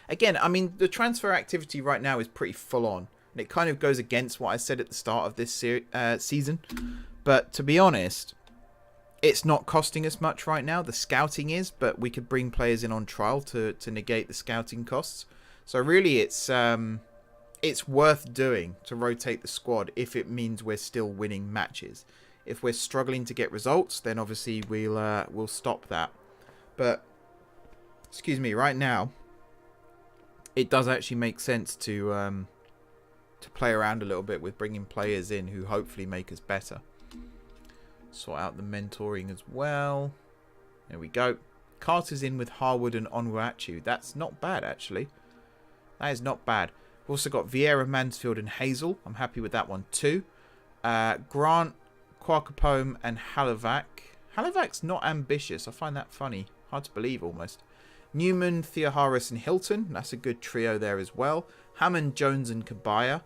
Again, I mean, the transfer activity right now is pretty full on. And it kind of goes against what I said at the start of this season. But to be honest, It's not costing us much right now. The scouting is, but we could bring players in on trial to negate the scouting costs. So really, it's worth doing to rotate the squad if it means we're still winning matches. If we're struggling to get results, then obviously we'll stop that. But excuse me, right now, it does actually make sense to play around a little bit with bringing players in who hopefully make us better. Sort out the mentoring as well. There we go. Carter's in with Harwood and Onwuachu. That's not bad, actually. That is not bad. We've also got Vieira, Mansfield, and Hazel. I'm happy with that one too. Grant, Quakapome, and Halivac. Halivac's not ambitious. I find that funny. Hard to believe, almost. Newman, Theoharis, and Hilton. That's a good trio there as well. Hammond, Jones, and Kabaya.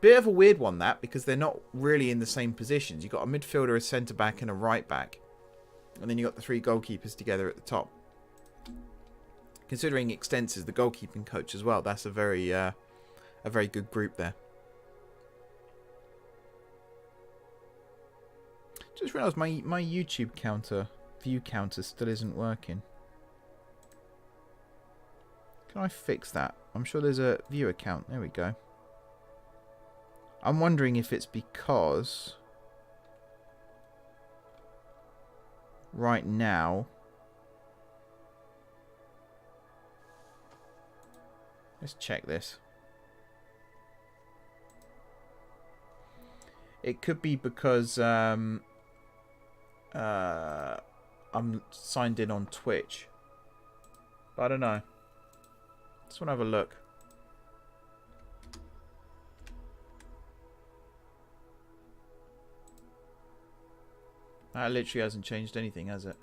Bit of a weird one, that, because they're not really in the same positions. You've got a midfielder, a centre-back, and a right-back. And then you've got the three goalkeepers together at the top. Considering Extens is the goalkeeping coach as well, that's a very good group there. Just realised my YouTube view counter still isn't working. Can I fix that? I'm sure there's a viewer count. There we go. I'm wondering if it's because right now, let's check this. It could be because I'm signed in on Twitch, but I don't know. Just want to have a look. That literally hasn't changed anything, has it?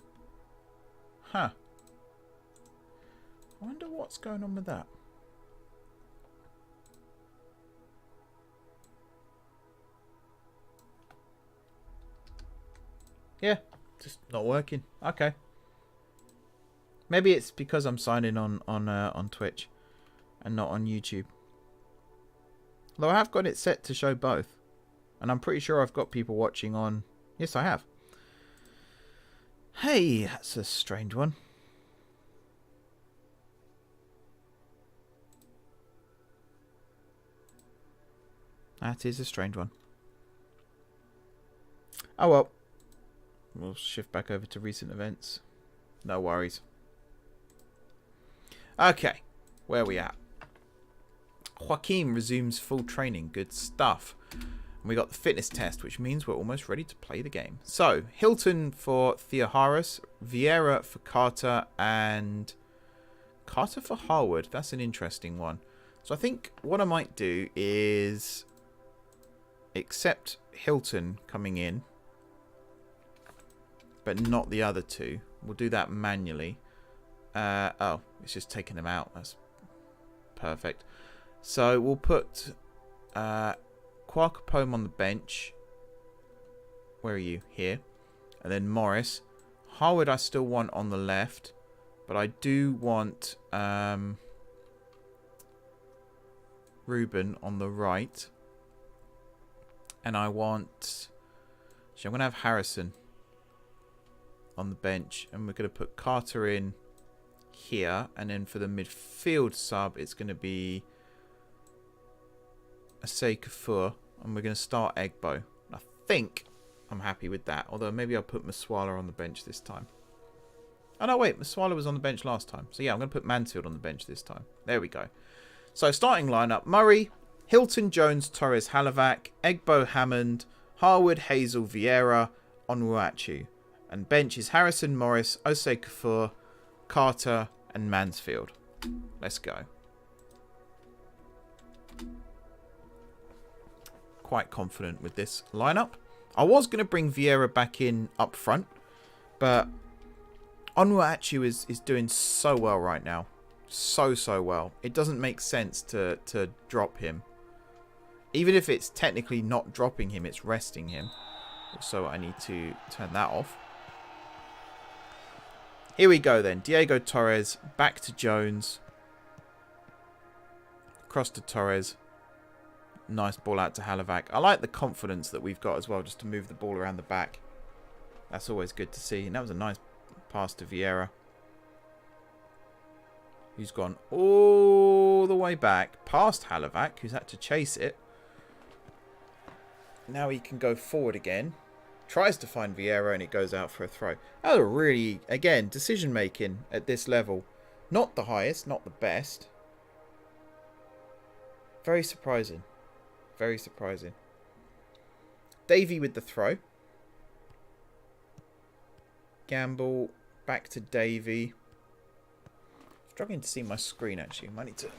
Huh. I wonder what's going on with that. Yeah, just not working. Okay. Maybe it's because I'm signing on Twitch and not on YouTube. Although I have got it set to show both. And I'm pretty sure I've got people watching on... Yes, I have. Hey, that's a strange one. That is a strange one. Oh well. We'll shift back over to recent events. No worries. Okay, where are we at? Joaquin resumes full training. Good stuff. And we got the fitness test, which means we're almost ready to play the game. So, Hilton for Theoharis, Vieira for Carter, and Carter for Harwood. That's an interesting one. So I think what I might do is accept Hilton coming in, but not the other two. We'll do that manually. Oh, it's just taking them out. That's perfect. So we'll put Quakapome on the bench. Where are you? Here. And then Morris. Harwood I still want on the left, but I do want Ruben on the right. And I want... So I'm going to have Harrison on the bench, and we're going to put Carter in here, and then for the midfield sub it's going to be Asay Kafur, and we're going to start Egbo. I think I'm happy with that, although maybe I'll put Maswala on the bench this time. Oh no, wait, Maswala was on the bench last time, so yeah, I'm going to put Mansfield on the bench this time. There we go. So starting lineup: Murray, Hilton, Jones, Torres, Halivac, Egbo, Hammond, Harwood, Hazel, Vieira, Onwuachu. And bench is Harrison, Morris, Osei Kafur, Carter, and Mansfield. Let's go. Quite confident with this lineup. I was going to bring Vieira back in up front, but Onwuachu is doing so well right now. So well. It doesn't make sense to drop him. Even if it's technically not dropping him, it's resting him. So I need to turn that off. Here we go then. Diego Torres, back to Jones. Across to Torres. Nice ball out to Halivac. I like the confidence that we've got as well, just to move the ball around the back. That's always good to see. And that was a nice pass to Vieira, who's gone all the way back past Halovac, who's had to chase it. Now he can go forward again. Tries to find Vieira and it goes out for a throw. That was really, again, decision making at this level. Not the highest, not the best. Very surprising. Very surprising. Davey with the throw. Gamble. Back to Davey. Struggling to see my screen actually. Might need to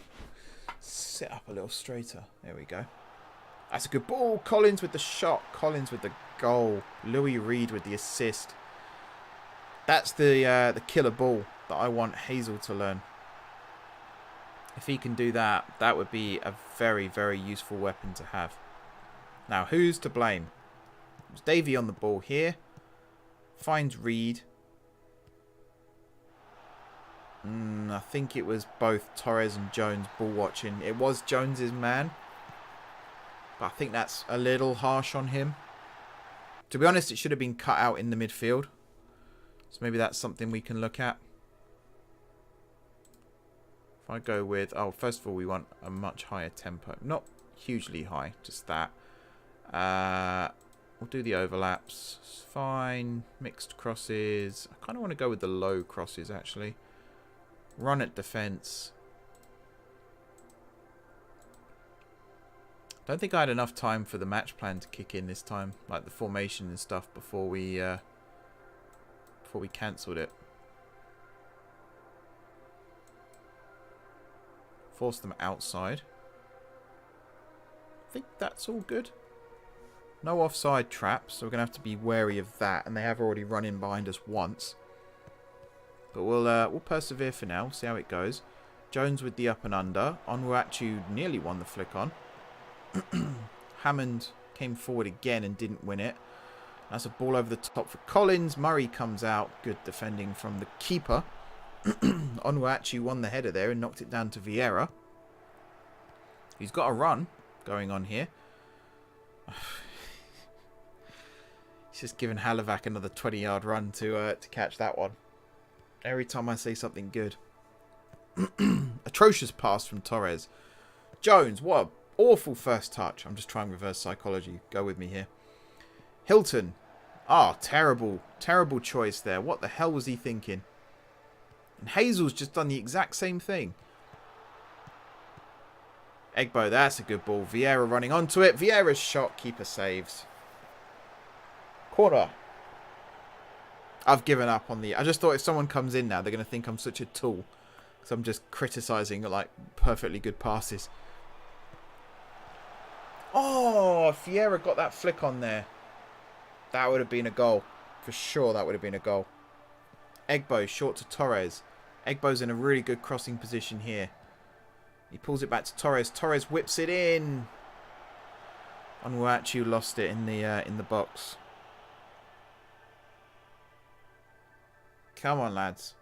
sit up a little straighter. There we go. That's a good ball. Collins with the shot. Collins with the goal. Louis Reed with the assist. That's the killer ball that I want Hazel to learn. If he can do that, that would be a very, very useful weapon to have. Now, who's to blame? It's Davey on the ball here. Finds Reed. I think it was both Torres and Jones ball watching. It was Jones's man. But I think that's a little harsh on him. To be honest, it should have been cut out in the midfield. So maybe that's something we can look at. If I go with... Oh, first of all, we want a much higher tempo. Not hugely high, just that. We'll do the overlaps. It's fine. Mixed crosses. I kind of want to go with the low crosses, actually. Run at defence. Don't think I had enough time for the match plan to kick in this time. Like the formation and stuff before we cancelled it. Force them outside. I think that's all good. No offside traps, so we're going to have to be wary of that. And they have already run in behind us once. But we'll persevere for now. See how it goes. Jones with the up and under. Onwuachu nearly won the flick on. Hammond came forward again and didn't win it. That's a ball over the top for Collins. Murray comes out. Good defending from the keeper. Onwuachu won the header there and knocked it down to Vieira. He's got a run going on here. He's just given Halovac another 20-yard run to catch that one. Every time I say something good. Atrocious pass from Torres. Jones, what an awful first touch. I'm just trying reverse psychology. Go with me here. Hilton. Ah, terrible, terrible choice there. What the hell was he thinking? And Hazel's just done the exact same thing. Egbo, that's a good ball. Vieira running onto it. Vieira's shot. Keeper saves. Corner. I've given up on the... I just thought if someone comes in now, they're going to think I'm such a tool. Because I'm just criticising, like, perfectly good passes. Oh, Vieira got that flick on there. That would have been a goal. For sure, that would have been a goal. Egbo, short to Torres. Egbo's in a really good crossing position here. He pulls it back to Torres. Torres whips it in. Onwuachu lost it in the box. Come on, lads.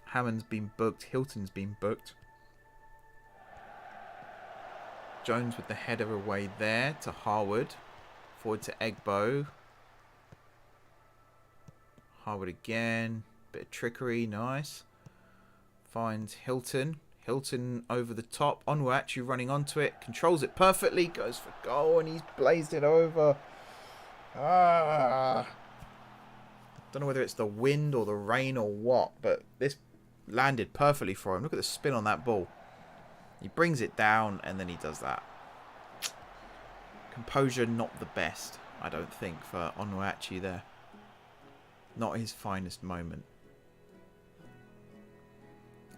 Hammond's been booked. Hilton's been booked. Jones with the header away there to Harwood. Forward to Egbo. Harwood again. Bit of trickery. Nice. Finds Hilton. Hilton over the top. Onwuachu running onto it. Controls it perfectly. Goes for goal and he's blazed it over. Don't know whether it's the wind or the rain or what, but this landed perfectly for him. Look at the spin on that ball. He brings it down and then he does that. Composure not the best, I don't think, for Onwuachu there. Not his finest moment.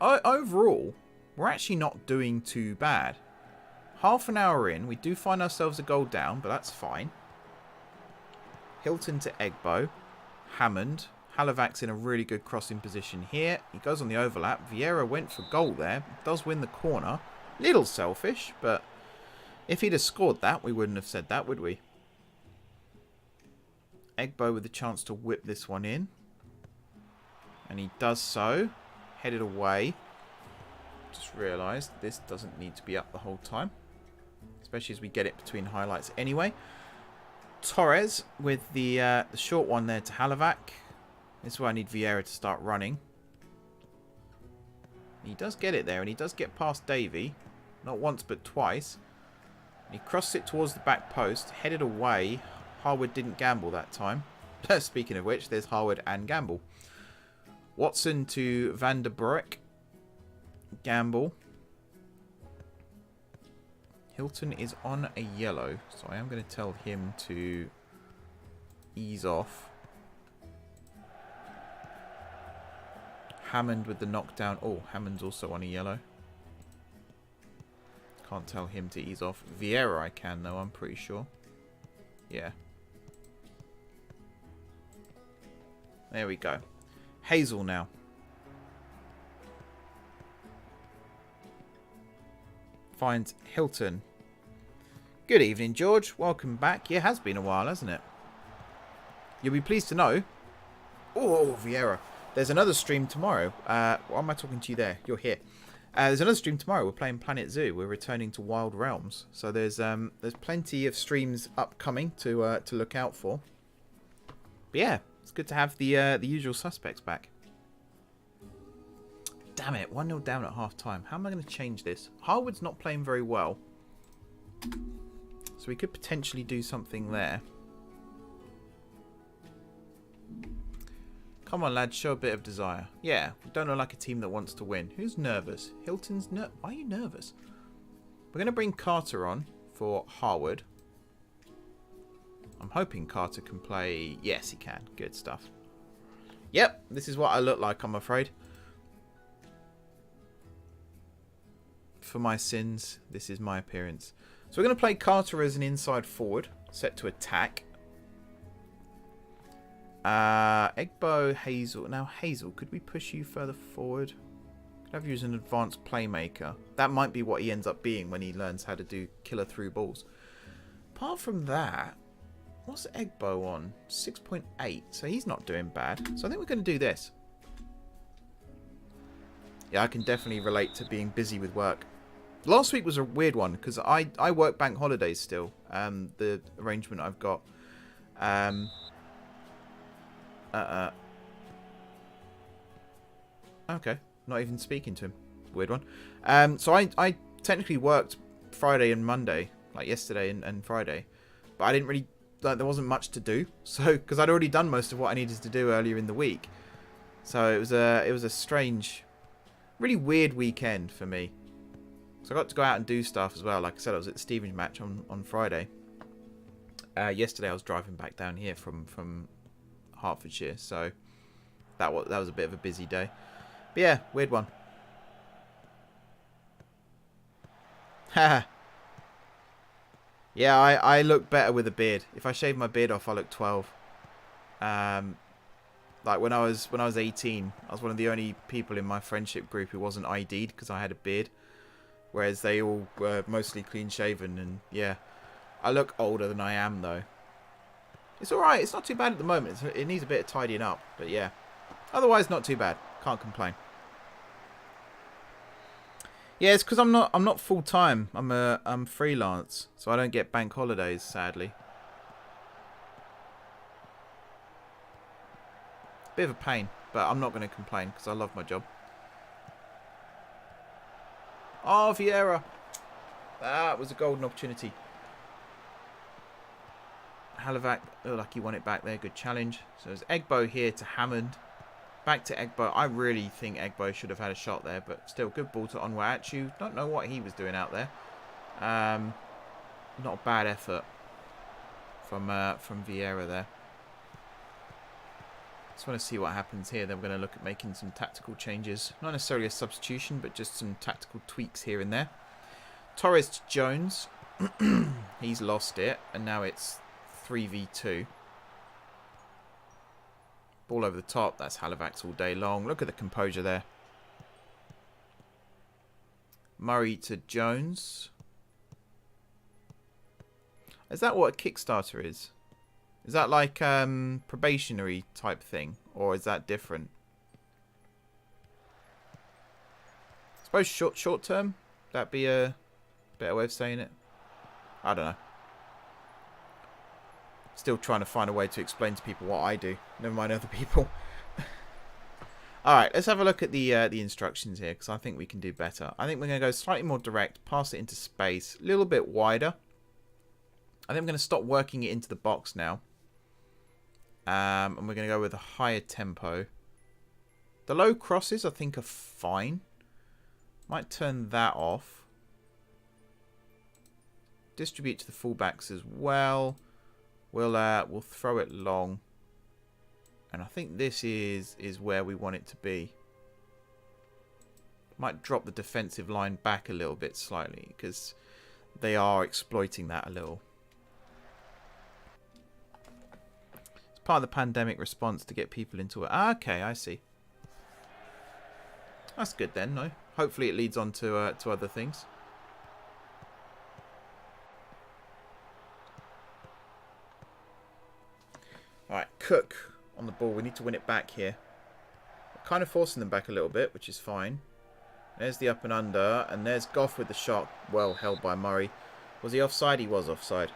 Overall, we're actually not doing too bad. Half an hour in, we do find ourselves a goal down, but that's fine. Hilton to Egbo. Hammond. Halovac's in a really good crossing position here. He goes on the overlap. Vieira went for goal there. Does win the corner. Little selfish, but if he'd have scored that, we wouldn't have said that, would we? Egbo with the chance to whip this one in. And he does so. Headed away. Just realised this doesn't need to be up the whole time. especially as we get it between highlights anyway. Torres with the short one there to Halivac. This is where I need Vieira to start running. He does get it there, and he does get past Davey. Not once, but twice. He crosses it towards the back post, headed away. Harwood didn't gamble that time. Speaking of which, there's Harwood and Gamble. Watson to Van der Broek. Gamble. Hilton is on a yellow, so I am going to tell him to ease off. Hammond with the knockdown. Oh, Hammond's also on a yellow. Can't tell him to ease off. Vieira I can, though, I'm pretty sure. Yeah. There we go. Hazel now. Finds Hilton. Good evening, George. Welcome back. Yeah, it has been a while, hasn't it? You'll be pleased to know. Oh, Vieira. There's another stream tomorrow. Why am I talking to you there? You're here. There's another stream tomorrow. We're playing Planet Zoo. We're returning to Wild Realms. So there's plenty of streams upcoming to look out for. But yeah, it's good to have the usual suspects back. Damn it, 1-0 down at half time. How am I going to change this? Harwood's not playing very well. So we could potentially do something there. Come on, lads, show a bit of desire. Yeah, we don't look like a team that wants to win. Who's nervous? Hilton's nervous. Why are you nervous? We're going to bring Carter on for Harwood. I'm hoping Carter can play. Yes, he can. Good stuff. Yep, this is what I look like, I'm afraid. For my sins, this is my appearance. So we're going to play Carter as an inside forward, set to attack. Egbo, Hazel. Now, Hazel, could we push you further forward? Could have you as an advanced playmaker. That might be what he ends up being when he learns how to do killer through balls. Apart from that, what's Egbo on? 6.8. So he's not doing bad. So I think we're going to do this. Yeah, I can definitely relate to being busy with work. Last week was a weird one because I work bank holidays still. The arrangement I've got. Okay, not even speaking to him. Weird one. So I technically worked Friday and Monday, like yesterday and Friday, but I didn't really, like, there wasn't much to do. So because I'd already done most of what I needed to do earlier in the week, so it was a strange, really weird weekend for me. So I got to go out and do stuff as well. Like I said, I was at the Stevens match on Friday. Yesterday I was driving back down here from Hertfordshire, so that was a bit of a busy day. But yeah, weird one. Haha. Yeah, I look better with a beard. If I shave my beard off, I look 12. Like when I was 18, I was one of the only people in my friendship group who wasn't ID'd because I had a beard, whereas they all were mostly clean shaven. And yeah, I look older than I am though. It's alright, it's not too bad at the moment. It needs a bit of tidying up, but yeah. Otherwise, not too bad. Can't complain. Yeah, it's because I'm not full time. I'm freelance, so I don't get bank holidays, sadly. Bit of a pain, but I'm not going to complain because I love my job. Oh, Vieira. That was a golden opportunity. Halivac, oh, like he won it back there. Good challenge. So there's Egbo here to Hammond. Back to Egbo. I really think Egbo should have had a shot there, but still, good ball to Onwuachu. Don't know what he was doing out there. Not a bad effort from Vieira there. Just want to see what happens here. Then we're going to look at making some tactical changes. Not necessarily a substitution, but just some tactical tweaks here and there. Torres to Jones. He's lost it, and now it's 3v2. Ball over the top. That's Halivax all day long. Look at the composure there. Murray to Jones. Is that what a Kickstarter is? Is that like probationary type thing? Or is that different? I suppose short term? That'd be a better way of saying it. I don't know. Still trying to find a way to explain to people what I do. Never mind other people. Alright, let's have a look at the instructions here, because I think we can do better. I think we're going to go slightly more direct, pass it into space, a little bit wider. I think I'm going to stop working it into the box now. And we're going to go with a higher tempo. The low crosses, I think, are fine. Might turn that off. Distribute to the fullbacks as well. We'll throw it long. And I think this is where we want it to be. Might drop the defensive line back a little bit slightly, because they are exploiting that a little. It's part of the pandemic response to get people into it. Ah, okay, I see. That's good then, no? Hopefully it leads on to other things. Alright, Cook on the ball. We need to win it back here. We're kind of forcing them back a little bit, which is fine. There's the up and under. And there's Goff with the shot. Well held by Murray. Was he offside? He was offside.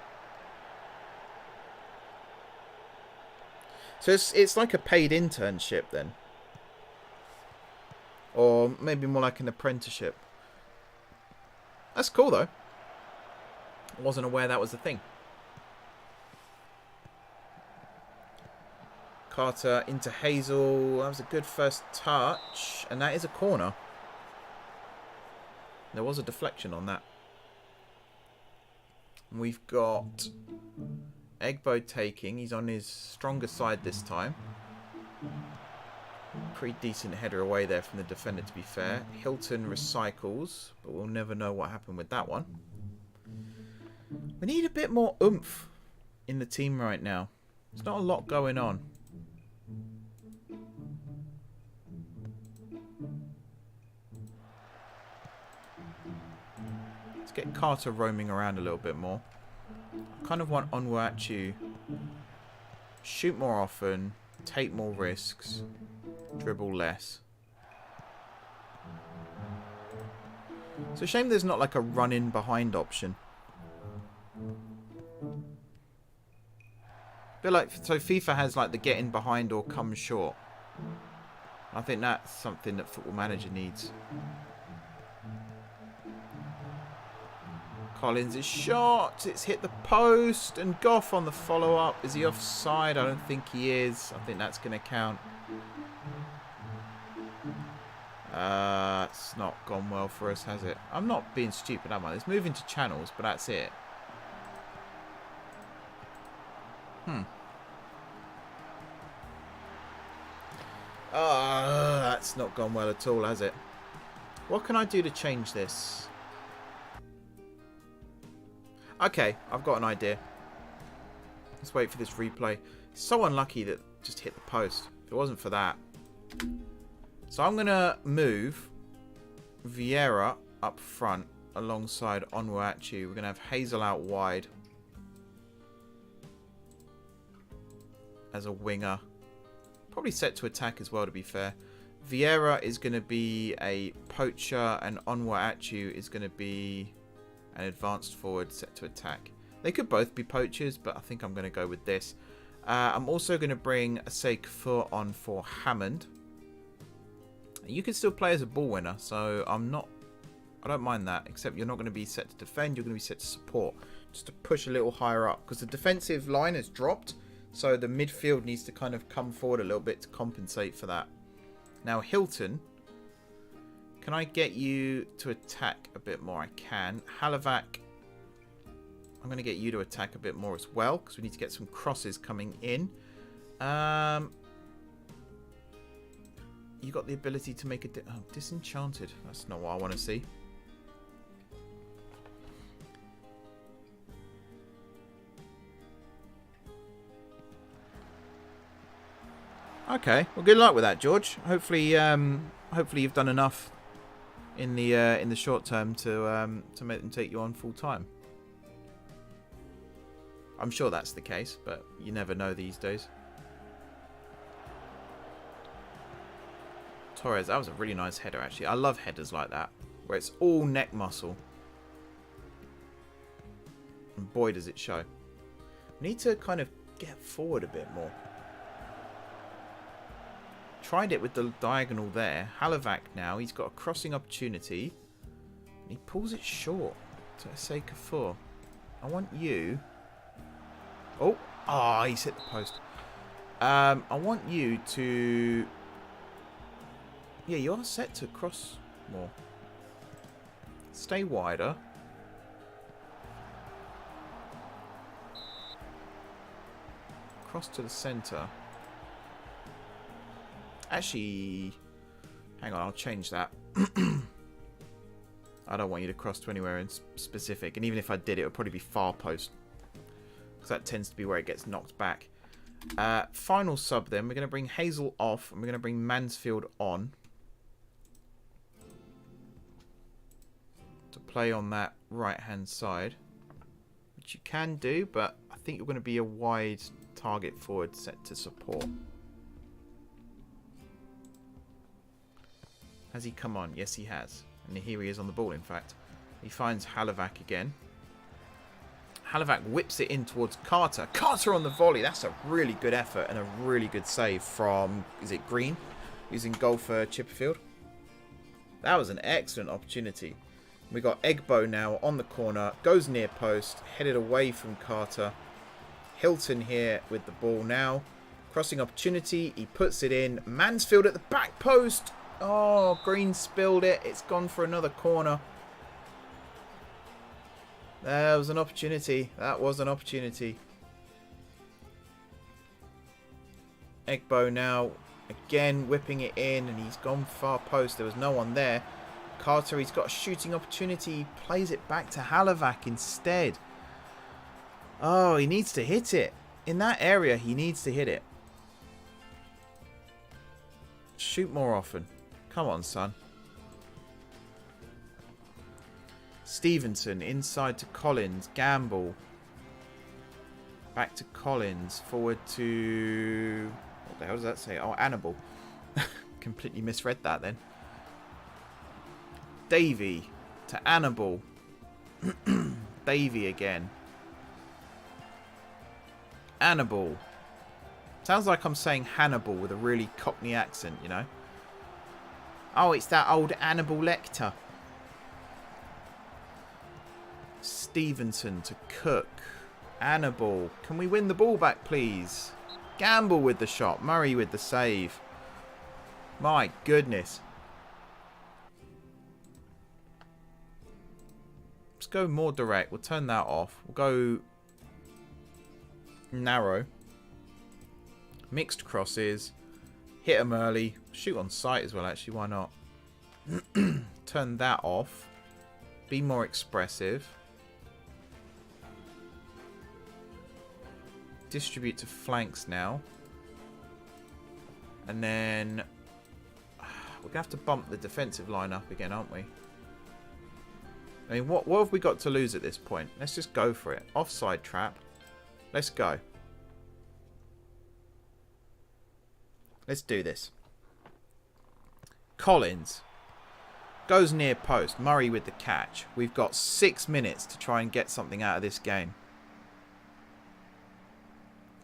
So it's like a paid internship then. Or maybe more like an apprenticeship. That's cool though. I wasn't aware that was a thing. Carter into Hazel. That was a good first touch. And that is a corner. There was a deflection on that. We've got Egbo taking. He's on his stronger side this time. Pretty decent header away there from the defender, to be fair. Hilton recycles, but we'll never know what happened with that one. We need a bit more oomph in the team right now. There's not a lot going on. Let's get Carter roaming around a little bit more. I kind of want Onwuachu shoot more often, take more risks, dribble less. It's a shame there's not like a run in behind option. A bit like, so FIFA has like the get in behind or come short. I think that's something that Football Manager needs. Collins' shot, it's hit the post, and Goff on the follow-up. Is he offside? I don't think he is. I think that's going to count. It's not gone well for us, has it? I'm not being stupid, am I? It's moving to channels, but that's it. That's not gone well at all, has it? What can I do to change this? Okay, I've got an idea. Let's wait for this replay. It's so unlucky that just hit the post. If it wasn't for that. So I'm going to move Vieira up front alongside Onwuachu. We're going to have Hazel out wide as a winger. Probably set to attack as well, to be fair. Vieira is going to be a poacher and Onwuachu is going to be an advanced forward set to attack. They could both be poachers, but I think I'm going to go with this. I'm also going to bring Asay Kafur on for Hammond. You can still play as a ball winner, so I don't mind that, except you're not going to be set to defend, you're going to be set to support, just to push a little higher up, because the defensive line has dropped, so the midfield needs to kind of come forward a little bit to compensate for that. Now Hilton, can I get you to attack a bit more? I can. Halavac, I'm going to get you to attack a bit more as well, because we need to get some crosses coming in. You got the ability to make a... Disenchanted. That's not what I want to see. Okay. Well, good luck with that, George. Hopefully, hopefully you've done enough in the short term to make them take you on full time. I'm sure that's the case, but you never know these days. Torres, that was a really nice header, actually. I love headers like that, where it's all neck muscle. And boy, does it show. We need to kind of get forward a bit more. Tried it with the diagonal there. Halivac now. He's got a crossing opportunity. And he pulls it short. To say Kafur. I want you... Oh! Ah, he's hit the post. I want you to... Yeah, you are set to cross more. Stay wider. Cross to the centre. Actually, hang on, I'll change that. I don't want you to cross to anywhere in specific. And even if I did, it would probably be far post. Because that tends to be where it gets knocked back. Final sub then. We're going to bring Hazel off. And we're going to bring Mansfield on. To play on that right-hand side. Which you can do, but I think you're going to be a wide target forward set to support. Has he come on? Yes, he has. And here he is on the ball, in fact. He finds Halivac again. Halivac whips it in towards Carter. Carter on the volley. That's a really good effort and a really good save from, is it Green? Using goal for Chipperfield. That was an excellent opportunity. We got Egbo now on the corner. Goes near post. Headed away from Carter. Hilton here with the ball now. Crossing opportunity. He puts it in. Mansfield at the back post. Oh, Green spilled it. It's gone for another corner. There was an opportunity. That was an opportunity. Egbo now again whipping it in, and he's gone far post. There was no one there. Carter, he's got a shooting opportunity. He plays it back to Halivac instead. Oh, he needs to hit it. In that area, he needs to hit it. Shoot more often. Come on, son. Stevenson inside to Collins. Gamble. Back to Collins. Forward to... What the hell does that say? Oh, Annabelle. Completely misread that then. Davy to Annabelle. Davy again. Annabelle. Sounds like I'm saying Hannibal with a really Cockney accent, you know. Oh, it's that old Hannibal Lecter. Stevenson to Cook. Annabelle. Can we win the ball back, please? Gamble with the shot. Murray with the save. My goodness. Let's go more direct. We'll turn that off. We'll go narrow. Mixed crosses. Hit them early. Shoot on sight as well, actually. Why not? Turn that off. Be more expressive. Distribute to flanks now. And then... We're going to have to bump the defensive line up again, aren't we? I mean, what have we got to lose at this point? Let's just go for it. Offside trap. Let's go. Let's do this. Collins goes near post. Murray with the catch. We've got 6 minutes to try and get something out of this game.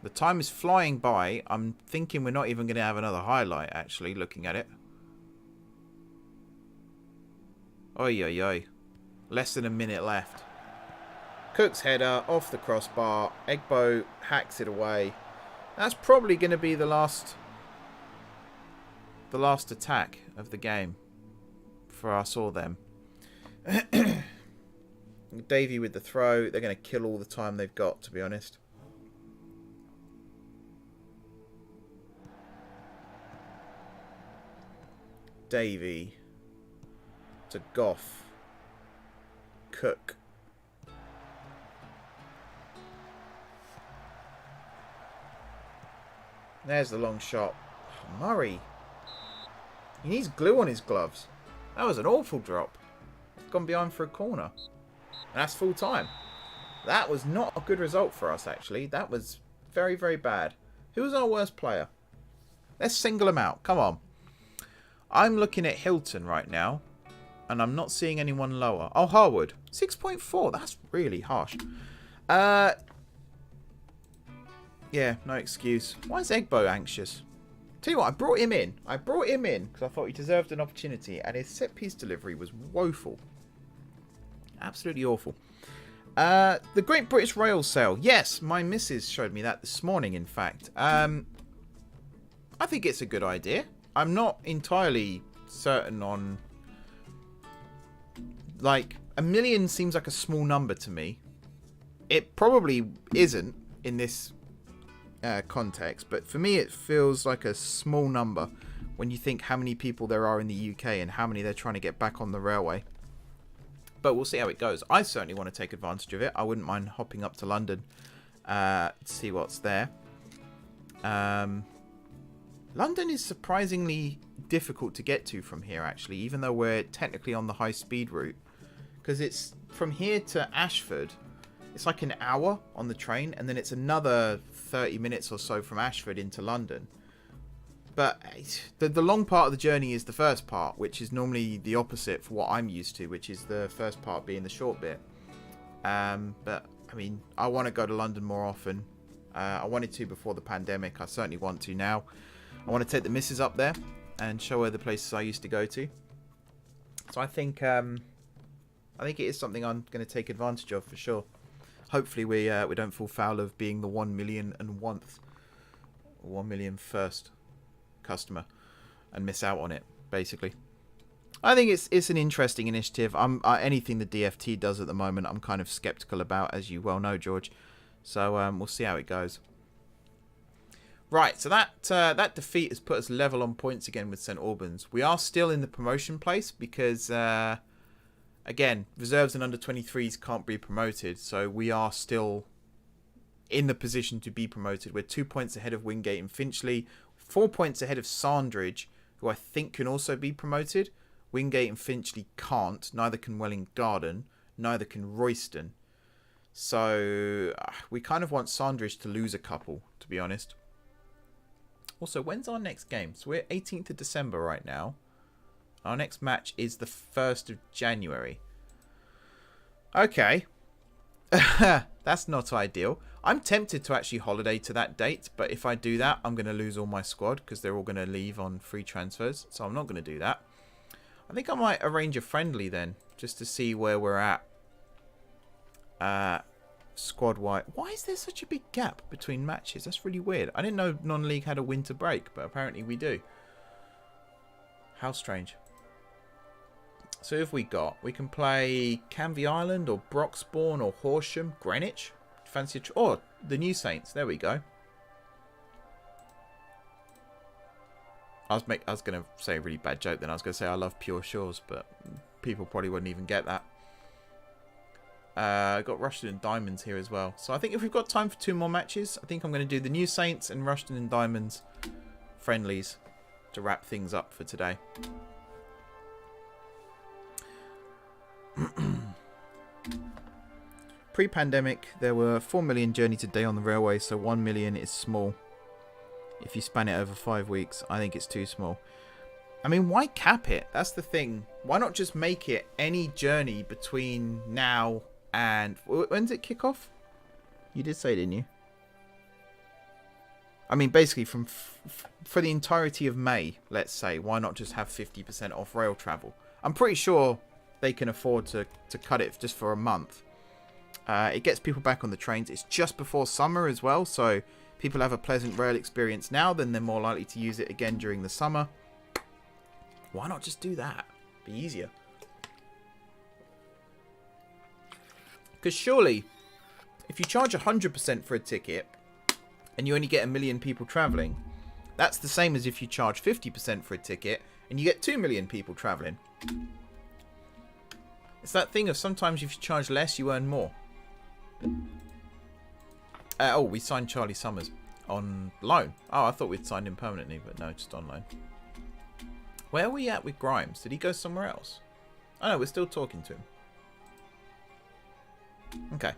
The time is flying by. I'm thinking we're not even going to have another highlight, actually, looking at it. Oi, oi, oi. Less than a minute left. Cook's header off the crossbar. Egbo hacks it away. That's probably going to be the last attack of the game for us or them. Davey with the throw. They're going to kill all the time they've got, to be honest. Davey to Goff. Cook. There's the long shot. Oh, Murray. He needs glue on his gloves. That was an awful drop. It's gone behind for a corner. And that's full time. That was not a good result for us, actually. That was very, very bad. Who was our worst player? Let's single him out. Come on. I'm looking at Hilton right now. And I'm not seeing anyone lower. Oh, Harwood. 6.4. That's really harsh. Yeah, no excuse. Why is Egbo anxious? Tell you what, I brought him in. Because I thought he deserved an opportunity, and his set-piece delivery was woeful. Absolutely awful. The Great British Rail Sale. Yes, my missus showed me that this morning, in fact. I think it's a good idea. I'm not entirely certain on... Like, 1 million seems like a small number to me. It probably isn't in this context, but for me it feels like a small number when you think how many people there are in the UK and how many they're trying to get back on the railway. But we'll see how it goes. I certainly want to take advantage of it. I wouldn't mind hopping up to London to see what's there. London is surprisingly difficult to get to from here, actually, even though we're technically on the high-speed route. Because it's from here to Ashford, it's like an hour on the train, and then it's another 30 minutes or so from Ashford into London. But the long part of the journey is the first part, which is normally the opposite for what I'm used to, which is the first part being the short bit. But, I mean, I want to go to London more often. I wanted to before the pandemic. I certainly want to now. I want to take the missus up there and show her the places I used to go to. So I think it is something I'm going to take advantage of for sure. Hopefully we don't fall foul of being the 1 million and 1 million first customer and miss out on it, basically. I think it's an interesting initiative. Anything the DFT does at the moment, I'm kind of skeptical about, as you well know, George. So we'll see how it goes. Right, so that defeat has put us level on points again with St Albans. We are still in the promotion place because, again, reserves and under 23s can't be promoted. So we are still in the position to be promoted. We're 2 points ahead of Wingate and Finchley, 4 points ahead of Sandridge, who I think can also be promoted. Wingate and Finchley can't. Neither can Welling Garden. Neither can Royston. So we kind of want Sandridge to lose a couple, to be honest. Also, when's our next game? So we're 18th of December right now. Our next match is the 1st of January. Okay. That's not ideal. I'm tempted to actually holiday to that date, but if I do that, I'm going to lose all my squad because they're all going to leave on free transfers. So I'm not going to do that. I think I might arrange a friendly then, just to see where we're at. Squad-wide. Why is there such a big gap between matches? That's really weird. I didn't know non-league had a winter break, but apparently we do. How strange. So who have we got? We can play Canvey Island or Broxbourne or Horsham. Greenwich. Fancy oh, the New Saints. There we go. I was going to say a really bad joke then. I was going to say I love Pure Shores, but people probably wouldn't even get that. Got Rushden and Diamonds here as well. So I think if we've got time for 2 more matches, I think I'm going to do the New Saints and Rushden and Diamonds friendlies to wrap things up for today. Pre-pandemic, there were 4 million journeys a day on the railway, so 1 million is small. If you span it over 5 weeks, I think it's too small. I mean, why cap it? That's the thing. Why not just make it any journey between now and... When does it kick off? You did say, didn't you? I mean, basically, for the entirety of May, let's say, why not just have 50% off rail travel? I'm pretty sure they can afford to cut it just for a month. It gets people back on the trains. It's just before summer as well, so people have a pleasant rail experience now, then they're more likely to use it again during the summer. Why not just do that? Be easier. Because surely, if you charge 100% for a ticket and you only get 1 million people travelling, that's the same as if you charge 50% for a ticket and you get 2 million people travelling. It's that thing of sometimes if you charge less, you earn more. Oh, we signed Charlie Summers on loan. Oh, I thought we'd signed him permanently, but no, just on loan. Where are we at with Grimes? Did he go somewhere else? Oh no, we're still talking to him. Okay.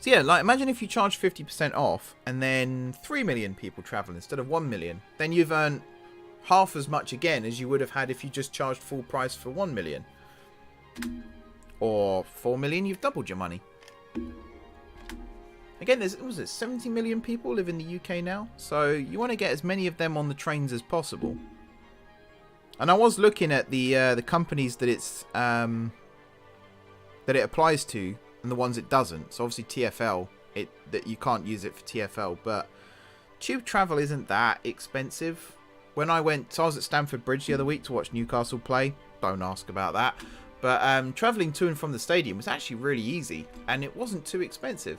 So yeah, like imagine if you charge 50% off and then 3 million people travel instead of 1 million. Then you've earned half as much again as you would have had if you just charged full price for 1 million. Or 4 million, you've doubled your money. Again, there's, was it 70 million people live in the UK now? So you want to get as many of them on the trains as possible. And I was looking at the companies that it applies to and the ones it doesn't. So obviously TfL, that you can't use it for TfL, but tube travel isn't that expensive. When I went, so I was at Stamford Bridge the other week to watch Newcastle play. Don't ask about that. But travelling to and from the stadium was actually really easy, and it wasn't too expensive.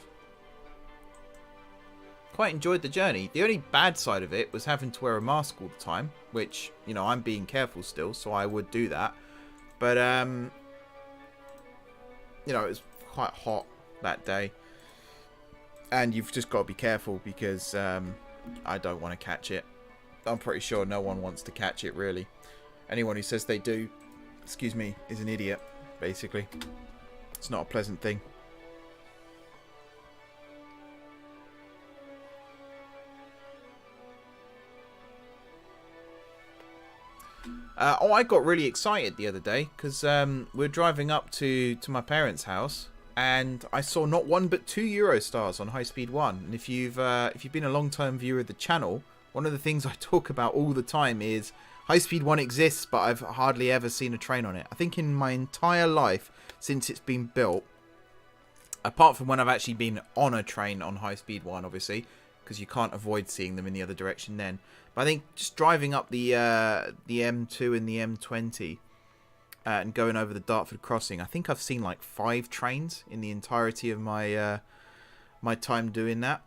Quite enjoyed the journey. The only bad side of it was having to wear a mask all the time, which, you know, I'm being careful still, so I would do that. But, you know, it was quite hot that day. And you've just got to be careful because I don't want to catch it. I'm pretty sure no one wants to catch it, really. Anyone who says they do, excuse me, is an idiot, basically. It's not a pleasant thing. Oh, I got really excited the other day because we were driving up to my parents' house and I saw not one but 2 Eurostars on High Speed 1. And if you've been a long-term viewer of the channel, one of the things I talk about all the time is High Speed 1 exists, but I've hardly ever seen a train on it. I think in my entire life since it's been built, apart from when I've actually been on a train on High Speed 1, obviously, because you can't avoid seeing them in the other direction then. But I think just driving up the M2 and the M20 and going over the Dartford crossing, I think I've seen like 5 trains in the entirety of my my time doing that.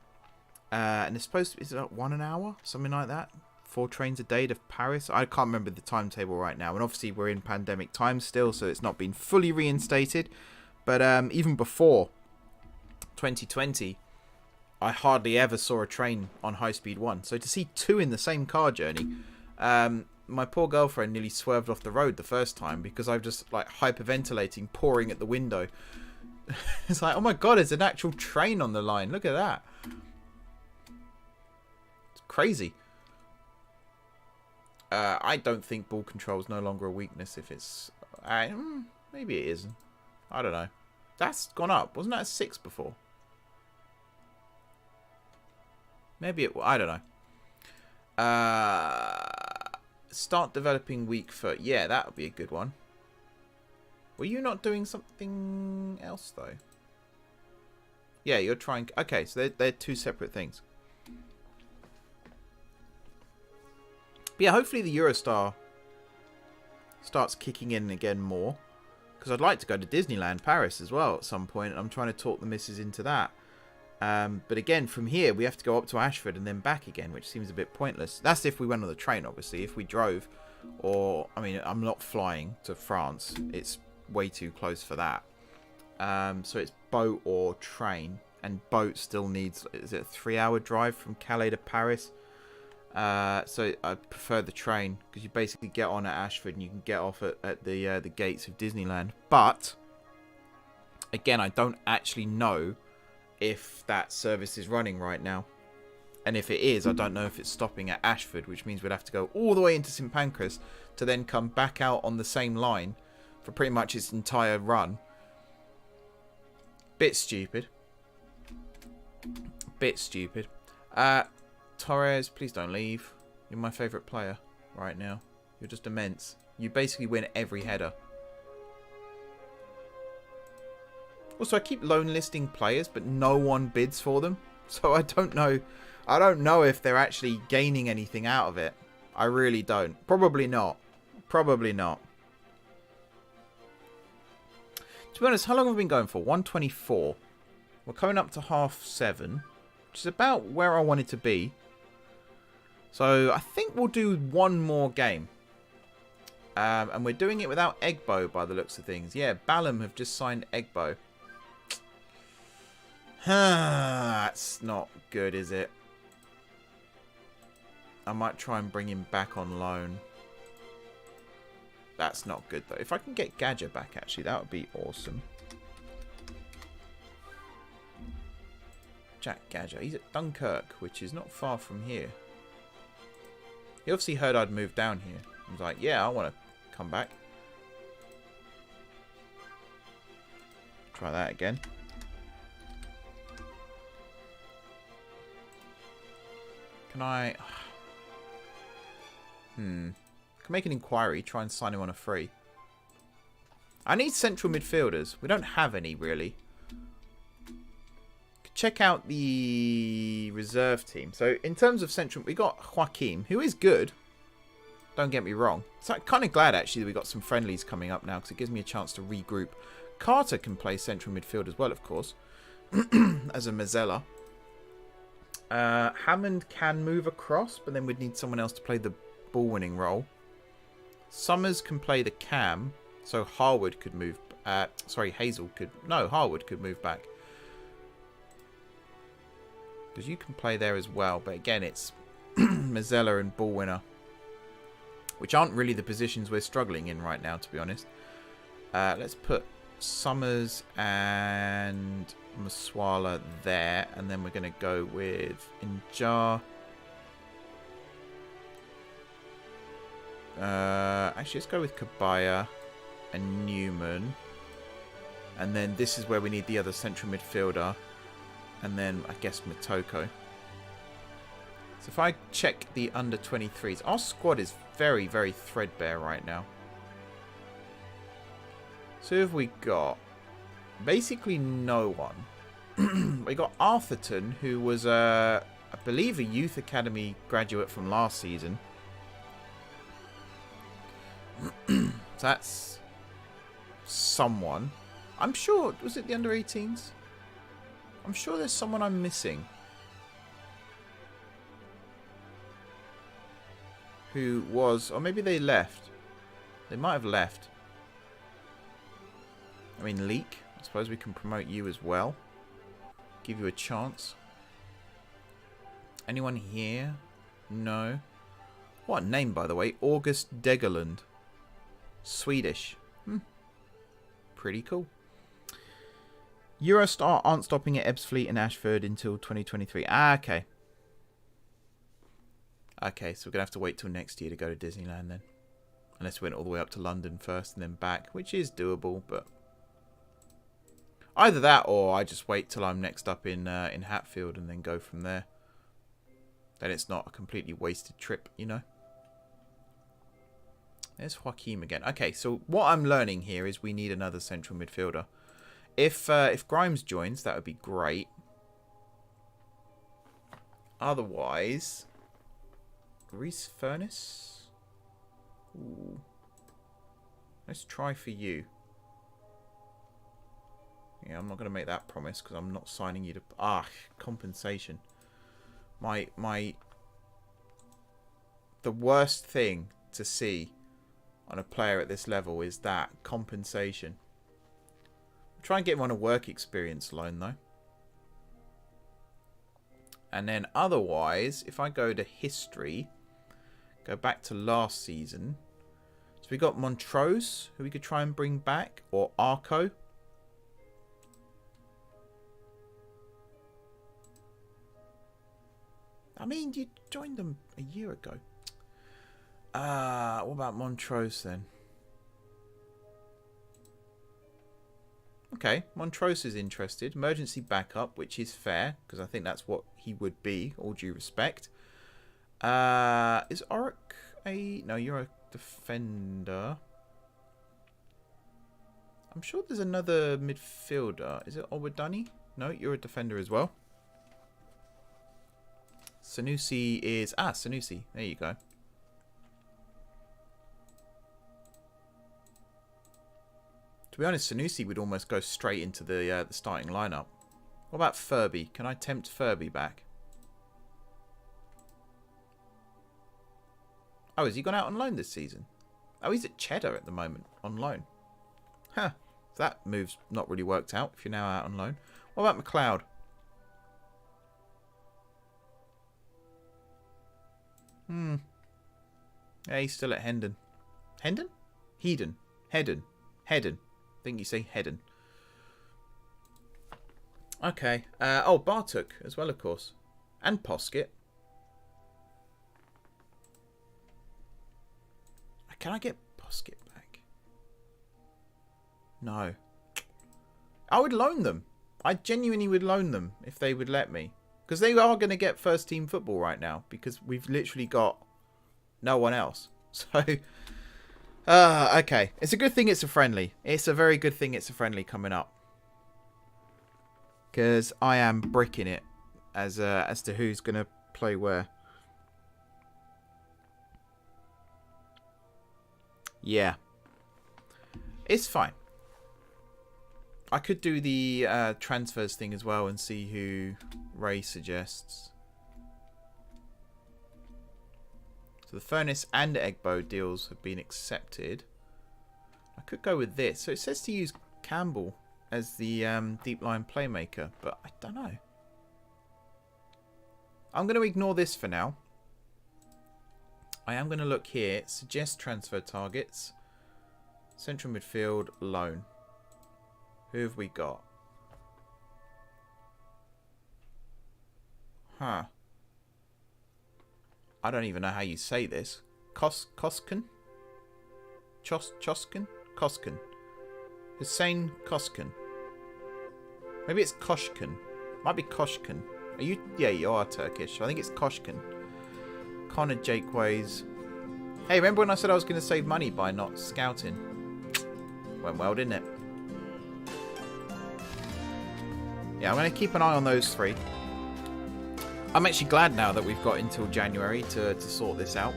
And it's supposed to be, is it like 1 an hour? Something like that? 4 trains a day to Paris? I can't remember the timetable right now. And obviously we're in pandemic times still, so it's not been fully reinstated. But even before 2020... I hardly ever saw a train on High Speed 1. So to see 2 in the same car journey, my poor girlfriend nearly swerved off the road the first time because I was just like hyperventilating, pouring at the window. It's like, oh my god, there's an actual train on the line. Look at that. It's crazy. I don't think ball control is no longer a weakness if it's... maybe it isn't. I don't know. That's gone up. Wasn't that a 6 before? Maybe it... I don't know. Start developing weak foot. Yeah, that would be a good one. Were you not doing something else, though? Yeah, you're trying... Okay, so they're 2 separate things. But yeah, hopefully the Eurostar starts kicking in again more. Because I'd like to go to Disneyland Paris as well at some point. And I'm trying to talk the missus into that. But again, from here, we have to go up to Ashford and then back again, which seems a bit pointless. That's if we went on the train, obviously. If we drove, or... I mean, I'm not flying to France. It's way too close for that. So it's boat or train. And boat still needs... Is it a 3-hour drive from Calais to Paris? So I prefer the train, because you basically get on at Ashford and you can get off at the gates of Disneyland. But, again, I don't actually know if that service is running right now. And if it is, I don't know if it's stopping at Ashford, which means we'd have to go all the way into St Pancras to then come back out on the same line for pretty much its entire run. Bit stupid. Bit stupid. Torres, please don't leave. You're my favourite player right now. You're just immense. You basically win every header. Also, I keep loan listing players, but no one bids for them. So I don't know. I don't know if they're actually gaining anything out of it. I really don't. Probably not. Probably not. To be honest, how long have we been going for? 124. We're coming up to 7:30, which is about where I wanted to be. So I think we'll do one more game. And we're doing it without Egbo by the looks of things. Yeah, Ballum have just signed Egbo. That's not good, is it? I might try and bring him back on loan. That's not good, though. If I can get Gadger back, actually, that would be awesome. Jack Gadger. He's at Dunkirk, which is not far from here. He obviously heard I'd moved down here. I was like, yeah, I want to come back. Try that again. Can I... Can make an inquiry. Try and sign him on a free. I need central midfielders. We don't have any, really. Check out the reserve team. So, in terms of central... We got Joaquim, who is good. Don't get me wrong. So, I'm kind of glad, actually, that we got some friendlies coming up now, because it gives me a chance to regroup. Carter can play central midfield as well, of course, as a Mazzella. Hammond can move across, but then we'd need someone else to play the ball-winning role. Summers can play the cam, so Harwood could move... sorry, Hazel could... No, Harwood could move back. Because you can play there as well, but again, it's Mazzella and ball-winner, which aren't really the positions we're struggling in right now, to be honest. Let's put Summers and Maswala there, and then we're going to go with Injar. Actually, let's go with Kabaya and Newman. And then this is where we need the other central midfielder. And then, I guess, Motoko. So if I check the under-23s, our squad is very, very threadbare right now. So who have we got? Basically no one. We got Arthurton, who was, I believe, a youth academy graduate from last season. So that's someone. I'm sure, was it the under-18s? I'm sure there's someone I'm missing. Who was, or maybe they left. They might have left. I mean, Leek. I suppose we can promote you as well. Give you a chance. Anyone here? No. What a name, by the way. August Degerlund. Swedish. Pretty cool. Eurostar aren't stopping at Ebbsfleet and Ashford until 2023. Ah, okay. Okay, so we're going to have to wait till next year to go to Disneyland then. Unless we went all the way up to London first and then back, which is doable, but... Either that or I just wait till I'm next up in Hatfield and then go from there. Then it's not a completely wasted trip, you know. There's Joaquim again. Okay, so what I'm learning here is we need another central midfielder. If Grimes joins, that would be great. Otherwise, Reese Furnace. Ooh. Let's try for you. Yeah, I'm not going to make that promise because I'm not signing you to... compensation. The worst thing to see on a player at this level is that compensation. Try and get him on a work experience loan, though. And then otherwise, if I go to history, go back to last season. So we got Montrose, who we could try and bring back, or Arco. I mean, you joined them a year ago. What about Montrose then? Okay, Montrose is interested. Emergency backup, which is fair, because I think that's what he would be, all due respect. Is Oric a... No, you're a defender. I'm sure there's another midfielder. Is it Owodunni? No, you're a defender as well. Sanusi is... Sanusi. There you go. To be honest, Sanusi would almost go straight into the starting lineup. What about Furby? Can I tempt Furby back? Oh, has he gone out on loan this season? Oh, he's at Cheddar at the moment, on loan. Huh. That move's not really worked out if you're now out on loan. What about McLeod? Yeah, he's still at Hendon. Hendon? Hedon. Hedon. Hedon. I think you say Hedon. Okay. Oh, Bartuk as well, of course. And Poskett. Can I get Poskett back? No. I would loan them. I genuinely would loan them if they would let me. Because they are going to get first team football right now. Because we've literally got no one else. So, okay. It's a good thing it's a friendly. It's a very good thing it's a friendly coming up. Because I am bricking it as to who's going to play where. Yeah. It's fine. I could do the transfers thing as well and see who Ray suggests. So the furnace and Egbo deals have been accepted. I could go with this. So it says to use Campbell as the deep line playmaker, but I don't know. I'm going to ignore this for now. I am going to look here. Suggest transfer targets. Central midfield, loan. Who have we got? Huh. I don't even know how you say this. Koskin? Choskin? Koskin. Hussein Koskin. Maybe it's Koshkin. Might be Koshkin. Are you? Yeah, you are Turkish. I think it's Koshkin. Connor Jakeways. Hey, remember when I said I was going to save money by not scouting? Went well, didn't it? Yeah, I'm going to keep an eye on those three. I'm actually glad now that we've got until January to sort this out.